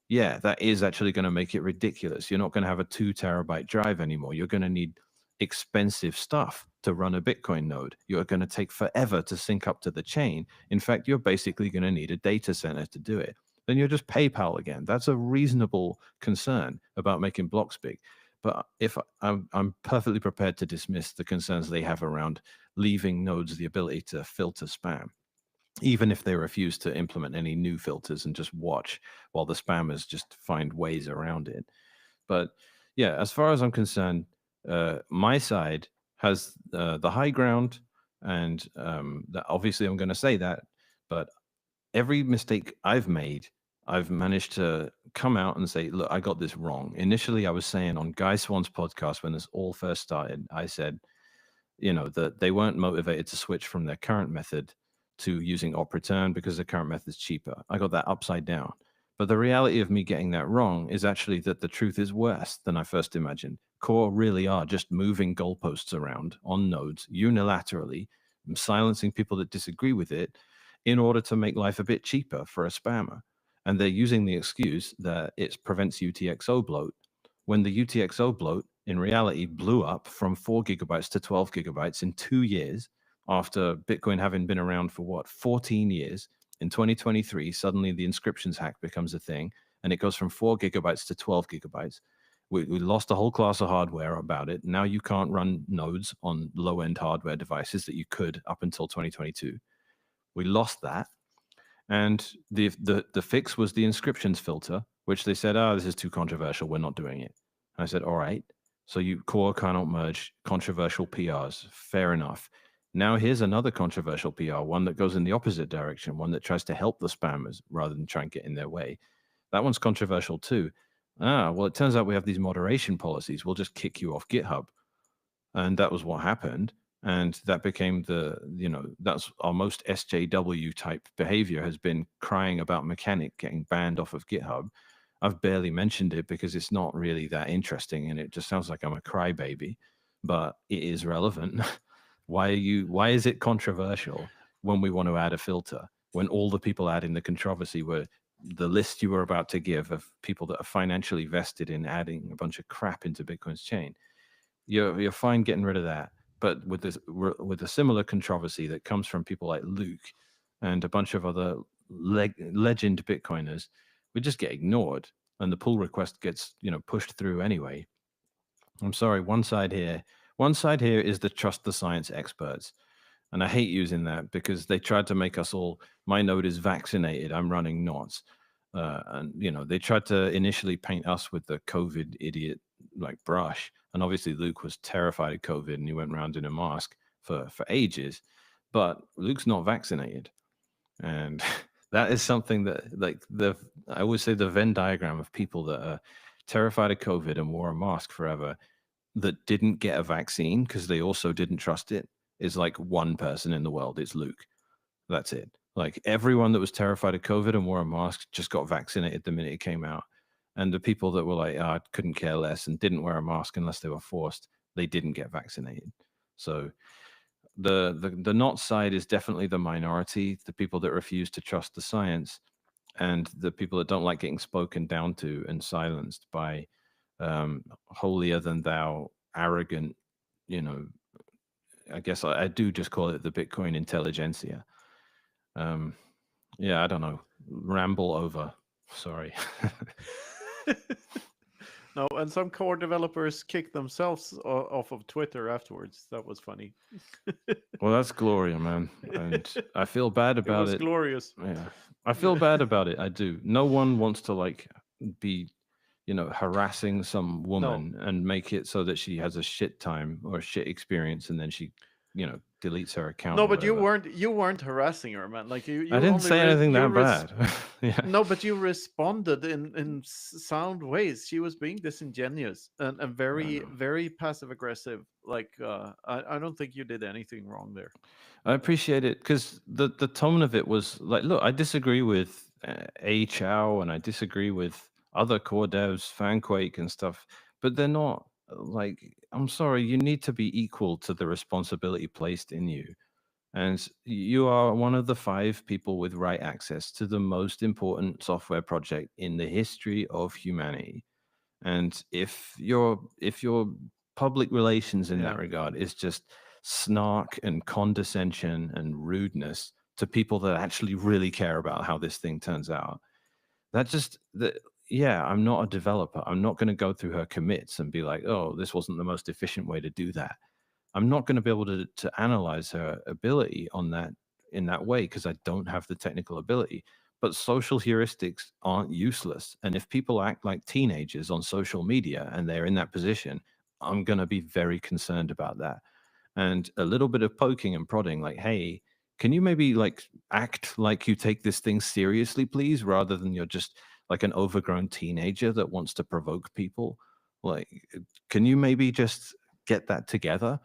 Yeah, that is actually going to make it ridiculous. You're not going to have a 2 terabyte drive anymore. You're going to need expensive stuff to run a Bitcoin node. You're going to take forever to sync up to the chain. In fact, you're basically going to need a data center to do it. Then you're just PayPal again. That's a reasonable concern about making blocks big. But if I'm perfectly prepared to dismiss the concerns they have around leaving nodes the ability to filter spam, even if they refuse to implement any new filters and just watch while the spammers just find ways around it. But yeah, as far as I'm concerned, my side has the high ground, and obviously I'm going to say that. But every mistake I've made, I've managed to come out and say, look, I got this wrong. Initially, I was saying on Guy Swan's podcast when this all first started, I said, that they weren't motivated to switch from their current method to using op return because the current method is cheaper. I got that upside down. But the reality of me getting that wrong is actually that the truth is worse than I first imagined. Core really are just moving goalposts around on nodes unilaterally, silencing people that disagree with it in order to make life a bit cheaper for a spammer. And they're using the excuse that it prevents UTXO bloat, when the UTXO bloat in reality blew up from 4 gigabytes to 12 gigabytes in 2 years, after Bitcoin having been around for 14 years. In 2023, suddenly the inscriptions hack becomes a thing, and it goes from 4 gigabytes to 12 gigabytes. We lost a whole class of hardware about it. Now you can't run nodes on low-end hardware devices that you could up until 2022. We lost that. And the fix was the inscriptions filter, which they said, this is too controversial. We're not doing it. And I said, all right. So you core cannot merge controversial PRs. Fair enough. Now here's another controversial PR, one that goes in the opposite direction, one that tries to help the spammers rather than try and get in their way. That one's controversial too. Well, it turns out we have these moderation policies. We'll just kick you off GitHub. And that was what happened. And that became that's our most SJW type behavior, has been crying about Mechanic getting banned off of GitHub. I've barely mentioned it because it's not really that interesting and it just sounds like I'm a crybaby, but it is relevant. Why is it controversial when we want to add a filter, when all the people adding the controversy were the list you were about to give of people that are financially vested in adding a bunch of crap into Bitcoin's chain? You're fine getting rid of that, but with a similar controversy that comes from people like Luke and a bunch of other legend Bitcoiners, we just get ignored, and the pull request gets pushed through anyway. I'm sorry, one side here is the trust the science experts, and I hate using that because they tried to make us all. My node is vaccinated. I'm running knots. And they tried to initially paint us with the COVID idiot like brush, and obviously Luke was terrified of COVID and he went around in a mask for ages, but Luke's not vaccinated, and that is something that I always say the Venn diagram of people that are terrified of COVID and wore a mask forever that didn't get a vaccine because they also didn't trust it is like one person in the world. It's Luke. That's it. Like everyone that was terrified of COVID and wore a mask just got vaccinated the minute it came out. And the people that were like, I couldn't care less and didn't wear a mask unless they were forced, they didn't get vaccinated. So the not side is definitely the minority, the people that refuse to trust the science, and the people that don't like getting spoken down to and silenced by holier than thou, arrogant, I guess I do just call it the Bitcoin intelligentsia. Yeah, I don't know. Ramble over. Sorry. No, and some core developers kicked themselves off of Twitter afterwards. That was funny. Well, that's Gloria, man. And I feel bad It about was it. glorious. Yeah. I feel bad about it. I do. No one wants to be, harassing some woman and make it so that she has a shit time or a shit experience and then she, deletes her account. No, or but whatever. you weren't harassing her, man. Like you I didn't only say anything that bad. Yeah. No, but you responded in sound ways. She was being disingenuous and very very passive aggressive. Like I don't think you did anything wrong there. I appreciate it because the tone of it was like, look, I disagree with A Chow and I disagree with other core devs, Fanquake and stuff, but they're not like, I'm sorry, you need to be equal to the responsibility placed in you. And you are one of the 5 people with right access to the most important software project in the history of humanity. And if your public relations in that regard is just snark and condescension and rudeness to people that actually really care about how this thing turns out, yeah, I'm not a developer. I'm not going to go through her commits and be like, oh, this wasn't the most efficient way to do that. I'm not going to be able to analyze her ability on that in that way because I don't have the technical ability. But social heuristics aren't useless. And if people act like teenagers on social media and they're in that position, I'm going to be very concerned about that. And a little bit of poking and prodding, like, hey, can you maybe act like you take this thing seriously, please, rather than you're just like an overgrown teenager that wants to provoke people? Like, can you maybe just get that together?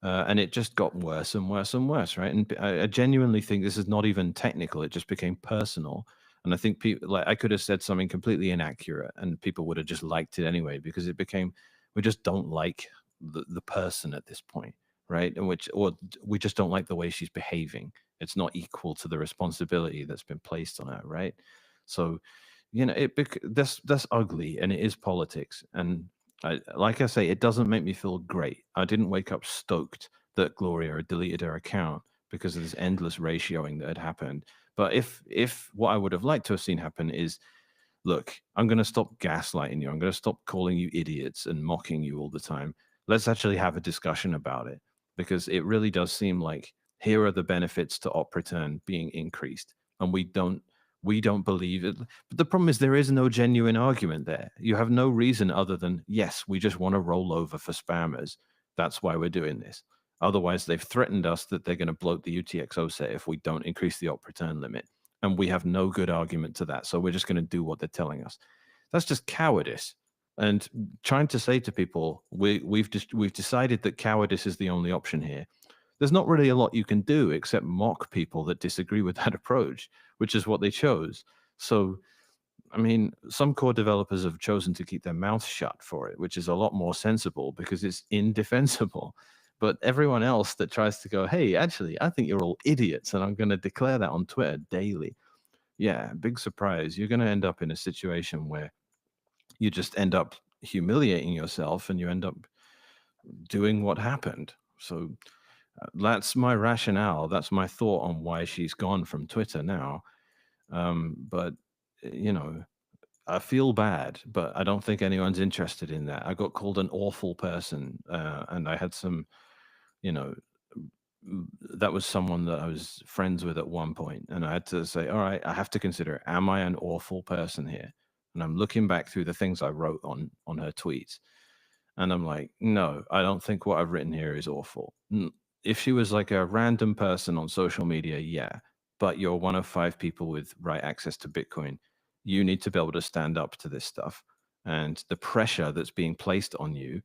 And it just got worse and worse and worse, right? And I genuinely think this is not even technical; it just became personal. And I think people, I could have said something completely inaccurate, and people would have just liked it anyway because it became we just don't like the person at this point, right? And we just don't like the way she's behaving. It's not equal to the responsibility that's been placed on her, right? So, that's ugly, and it is politics, and like I say, it doesn't make me feel great. I didn't wake up stoked that Gloria had deleted her account because of this endless ratioing that had happened. But if what I would have liked to have seen happen is look, I'm going to stop gaslighting you. I'm going to stop calling you idiots and mocking you all the time. Let's actually have a discussion about it, because it really does seem like here are the benefits to op return being increased, and we don't believe it. But the problem is there is no genuine argument there. You have no reason other than, yes, we just want to roll over for spammers. That's why we're doing this. Otherwise, they've threatened us that they're going to bloat the UTXO set if we don't increase the op return limit. And we have no good argument to that. So we're just going to do what they're telling us. That's just cowardice. And trying to say to people, we've decided that cowardice is the only option here. There's not really a lot you can do except mock people that disagree with that approach, which is what they chose. So, I mean, some core developers have chosen to keep their mouths shut for it, which is a lot more sensible because it's indefensible. But everyone else that tries to go, hey, actually, I think you're all idiots, and I'm going to declare that on Twitter daily. Yeah, big surprise. You're going to end up in a situation where you just end up humiliating yourself and you end up doing what happened. So that's my rationale. That's my thought on why she's gone from Twitter now. But, you know, I feel bad, but I don't think anyone's interested in that. I got called an awful person, and I had some, you know, that was someone that I was friends with at one point, and I had to say, all right, I have to consider, am I an awful person here? And I'm looking back through the things I wrote on her tweets, and I'm like, no, I don't think what I've written here is awful. If she was like a random person on social media, yeah, but you're one of 5 people with right access to Bitcoin. You need to be able to stand up to this stuff. And the pressure that's being placed on you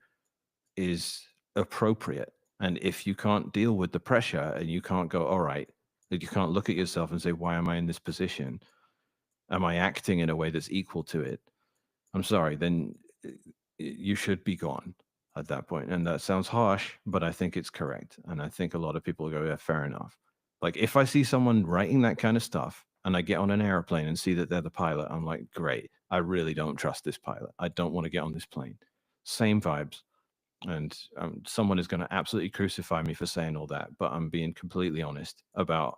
is appropriate. And if you can't deal with the pressure and you can't go, all right, that you can't look at yourself and say, why am I in this position? Am I acting in a way that's equal to it? I'm sorry, then you should be gone at that point. And that sounds harsh, but I think it's correct. And I think a lot of people go, yeah, fair enough. Like if I see someone writing that kind of stuff and I get on an airplane and see that they're the pilot, I'm like, great. I really don't trust this pilot. I don't want to get on this plane. Same vibes. And someone is going to absolutely crucify me for saying all that, but I'm being completely honest about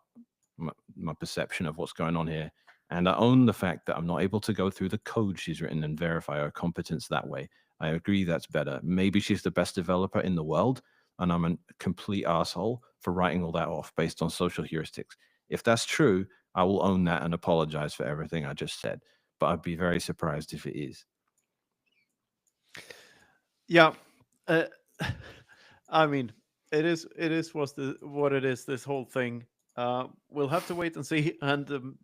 my perception of what's going on here. And I own the fact that I'm not able to go through the code she's written and verify her competence that way. I agree that's better. Maybe she's the best developer in the world, and I'm a complete asshole for writing all that off based on social heuristics. If that's true, I will own that and apologize for everything I just said. But I'd be very surprised if it is. Yeah. Uh, I mean, it is what it is. This whole thing. We'll have to wait and see. And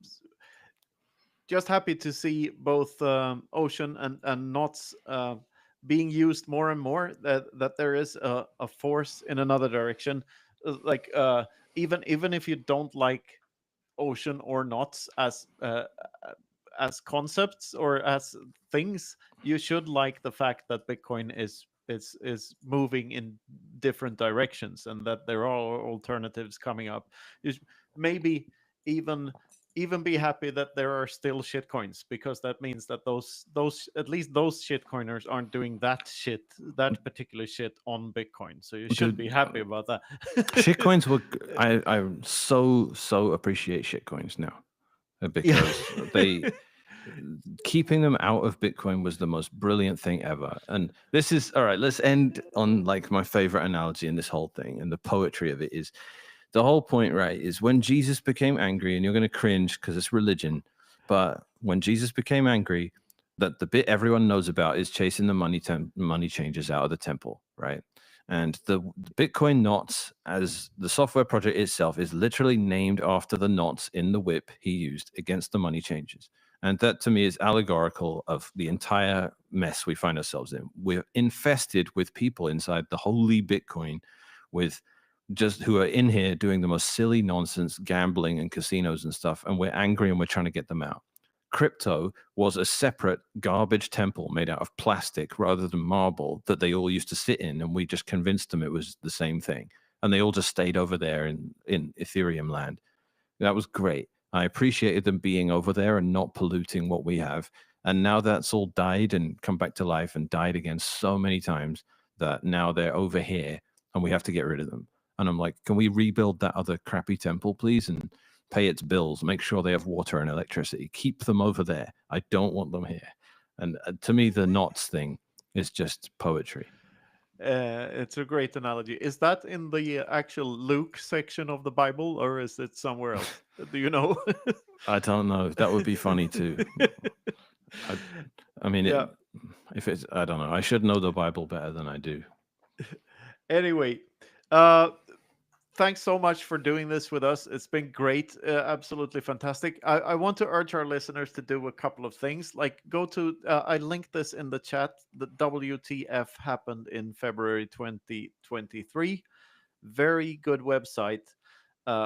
just happy to see both Ocean and Knots being used more and more. That there is a force in another direction. Like even if you don't like Ocean or Knots as concepts or as things, you should like the fact that Bitcoin is moving in different directions and that there are alternatives coming up. Maybe even be happy that there are still shitcoins, because that means that those at least those shitcoiners aren't doing that particular shit on Bitcoin. So you should be happy about that. Shitcoins were I so appreciate shitcoins now because they keeping them out of Bitcoin was the most brilliant thing ever. And this is all right. Let's end on like my favorite analogy in this whole thing, and the poetry of it is the whole point, right? Is when Jesus became angry, and you're going to cringe because it's religion, but when Jesus became angry, that the bit everyone knows about is chasing the money changers out of the temple, right? And the Bitcoin knots, as the software project itself, is literally named after the knots in the whip he used against the money changers. And that to me is allegorical of the entire mess we find ourselves in. We're infested with people inside the holy Bitcoin with just who are in here doing the most silly nonsense, gambling and casinos and stuff. And we're angry and we're trying to get them out. Crypto was a separate garbage temple made out of plastic rather than marble that they all used to sit in. And we just convinced them it was the same thing. And they all just stayed over there in Ethereum land. That was great. I appreciated them being over there and not polluting what we have. And now that's all died and come back to life and died again so many times that now they're over here and we have to get rid of them. And I'm like, can we rebuild that other crappy temple, please? And pay its bills, make sure they have water and electricity, keep them over there. I don't want them here. And to me, the knots thing is just poetry. It's a great analogy. Is that in the actual Luke section of the Bible, or is it somewhere else? Do you know? I don't know. That would be funny too. I mean, Yeah. if it's, I don't know. I should know the Bible better than I do. Anyway, thanks so much for doing this with us. It's been great, absolutely fantastic. I want to urge our listeners to do a couple of things. Like, go to, I linked this in the chat. The WTF happened in February 2023. Very good website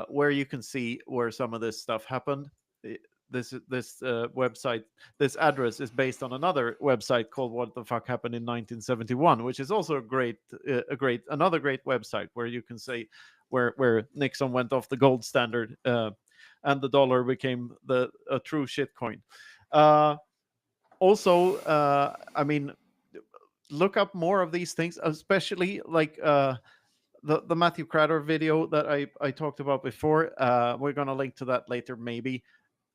where you can see where some of this stuff happened. This website, this address is based on another website called "What the Fuck Happened in 1971," which is also another great website where you can say where Nixon went off the gold standard and the dollar became a true shitcoin. Also, I mean, look up more of these things, especially like the Matthew Cratter video that I talked about before. We're going to link to that later, maybe.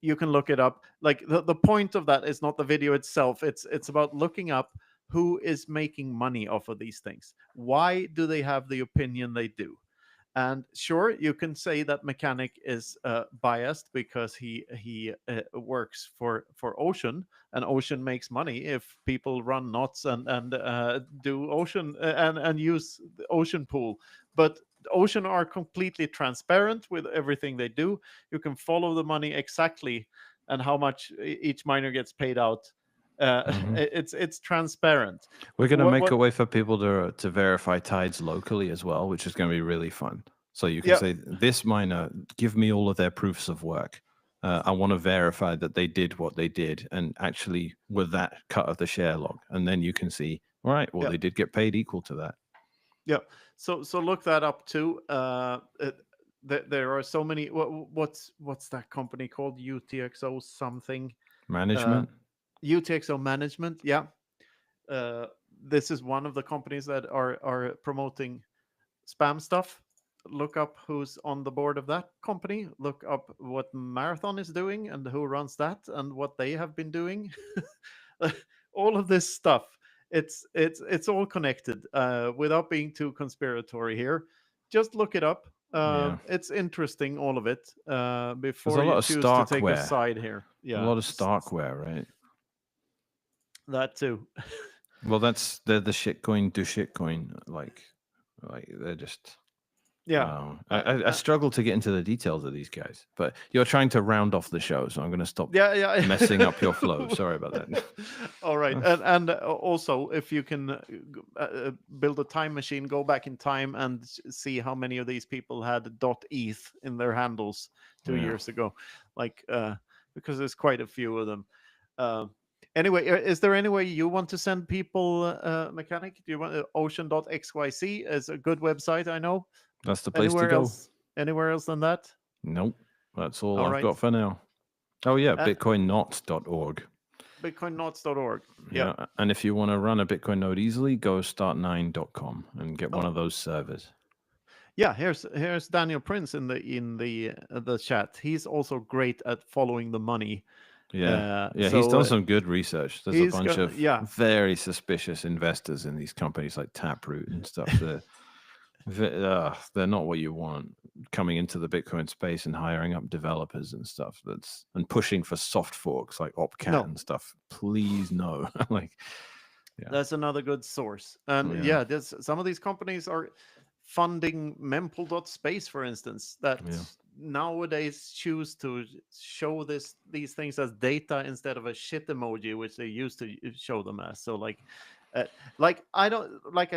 You can look it up. Like, the point of that is not the video itself. It's about looking up who is making money off of these things. Why do they have the opinion they do? And sure, you can say that Mechanic is biased because he works for Ocean, and Ocean makes money if people run knots and do Ocean and use the Ocean pool. But Ocean are completely transparent with everything they do. You can follow the money exactly and how much each miner gets paid out. It's transparent. We're going to make What a way for people to verify tides locally as well, which is going to be really fun. So you can Yeah. say, this miner, give me all of their proofs of work. I want to verify that they did what they did and actually were that cut of the share log. And then you can see, all right, well, Yeah. they did get paid equal to that. Yeah. So look that up too. There are so many. What's that company called? UTXO something. Management. UTXO Management. Yeah. This is one of the companies that are promoting spam stuff. Look up who's on the board of that company. Look up what Marathon is doing and who runs that and what they have been doing. All of this stuff. It's all connected. Without being too conspiratory here, just look it up. Yeah. It's interesting, all of it. There's Before a you lot of choose to take a Starkware. side here. Yeah. A lot of Starkware, right? That too. Well, they're the shitcoin do shitcoin. Like they're just. Yeah. I struggle to get into the details of these guys, but you're trying to round off the show, so I'm going to stop Yeah. messing up your flow. Sorry about that. All right. And also, if you can build a time machine, go back in time and see how many of these people had .eth in their handles 2 Yeah. years ago, like because there's quite a few of them. Anyway, is there any way you want to send people Mechanic? Do you want ocean.xyz is a good website, I know. That's the place Anywhere to go. else? Anywhere else than that? Nope. That's all All I've right. got for now. Oh, yeah. Bitcoinnot.org. Bitcoinnotes.org. Yeah. And if you want to run a Bitcoin node easily, go start9.com and get one of those servers. Yeah, here's Daniel Prince in the chat. He's also great at following the money. Yeah, so, he's done some good research. There's a he's bunch got- of yeah. very suspicious investors in these companies like Taproot and stuff. They're not what you want coming into the Bitcoin space and hiring up developers and stuff. And pushing for soft forks like Opcat No. and stuff. Please no. Like, yeah. That's another good source. And Yeah. there's some of these companies are funding mempool.space, for instance, that nowadays choose to show these things as data instead of a shit emoji, which they used to show them as. So like I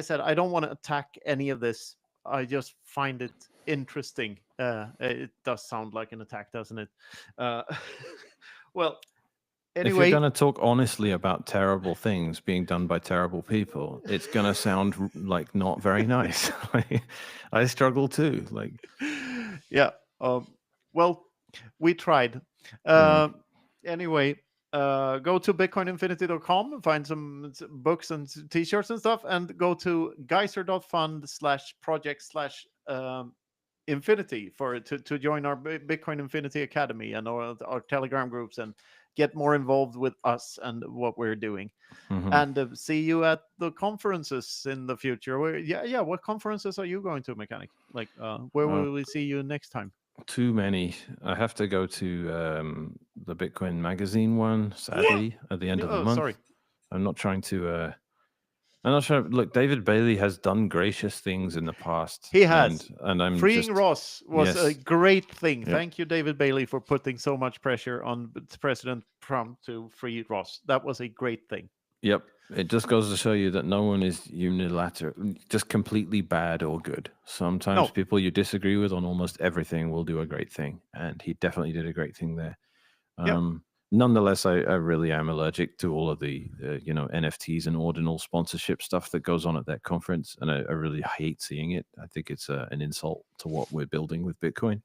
said, I don't want to attack any of this. I just find it interesting. It does sound like an attack, doesn't it? Well, if anyway, you're going to talk honestly about terrible things being done by terrible people, it's going to sound like not very nice. I struggle too. Like, yeah. Well, we tried. Anyway, go to bitcoininfinity.com, find some books and t-shirts and stuff, and go to geyser.fund/project/ Infinity to join our Bitcoin Infinity Academy and our Telegram groups and get more involved with us and what we're doing. Mhm. And see you at the conferences in the future. What conferences are you going to, Mechanic? Like, where will we see you next time? Too many. I have to go to the Bitcoin Magazine one, sadly, at the end of the month. Sorry. I'm not trying to. I'm not sure. Look, David Bailey has done gracious things in the past. He has. and I'm Freeing just, Ross was a yes. great thing. Yep. Thank you, David Bailey, for putting so much pressure on President Trump to free Ross. That was a great thing. Yep. It just goes to show you that no one is unilateral, just completely bad or good. Sometimes No. people you disagree with on almost everything will do a great thing, and he definitely did a great thing there. Nonetheless, I really am allergic to all of the NFTs and ordinal sponsorship stuff that goes on at that conference, and I really hate seeing it. I think it's an insult to what we're building with Bitcoin.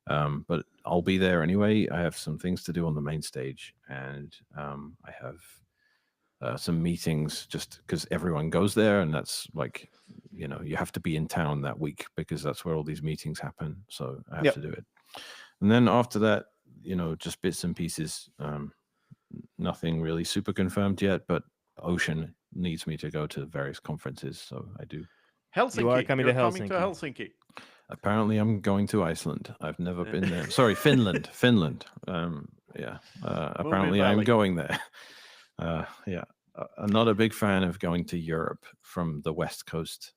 But I'll be there anyway. I have some things to do on the main stage, and I have some meetings just because everyone goes there, and that's like, you have to be in town that week because that's where all these meetings happen. So I have to do it. And then after that, just bits and pieces. Nothing really super confirmed yet, but Ocean needs me to go to various conferences, so I do. Helsinki. You are coming You're to coming Helsinki. to Helsinki. Apparently, I'm going to Iceland. I've never been there. Sorry, Finland. Finland. Apparently, I'm Valley. going there. I'm not a big fan of going to Europe from the West Coast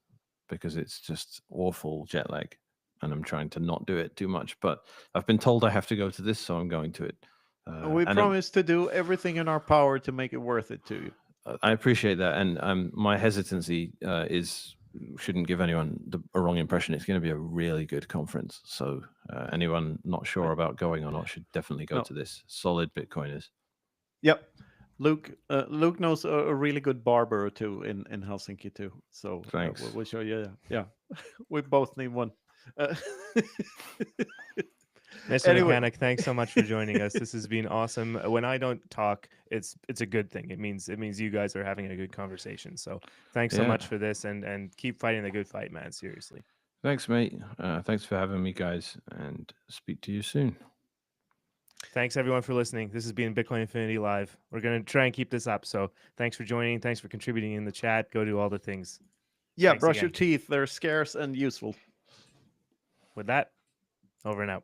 because it's just awful jet lag, and I'm trying to not do it too much. But I've been told I have to go to this, so I'm going to it. We promise to do everything in our power to make it worth it to you. I appreciate that, and my hesitancy shouldn't give anyone a wrong impression. It's going to be a really good conference, so anyone not sure about going or not should definitely go to this. Solid Bitcoiners. Yep. Luke knows a really good barber or two in Helsinki too. So thanks. We'll show you. Yeah, we both need one. Mr. Mechanic, thanks so much for joining us. This has been awesome. When I don't talk, it's a good thing. It means you guys are having a good conversation. So thanks so much for this, and keep fighting the good fight, man. Seriously. Thanks, mate. Thanks for having me, guys, and speak to you soon. Thanks, everyone, for listening. This has been Bitcoin Infinity Live. We're going to try and keep this up. So thanks for joining. Thanks for contributing in the chat. Go do all the things. Yeah, brush your teeth. They're scarce and useful. With that, over and out.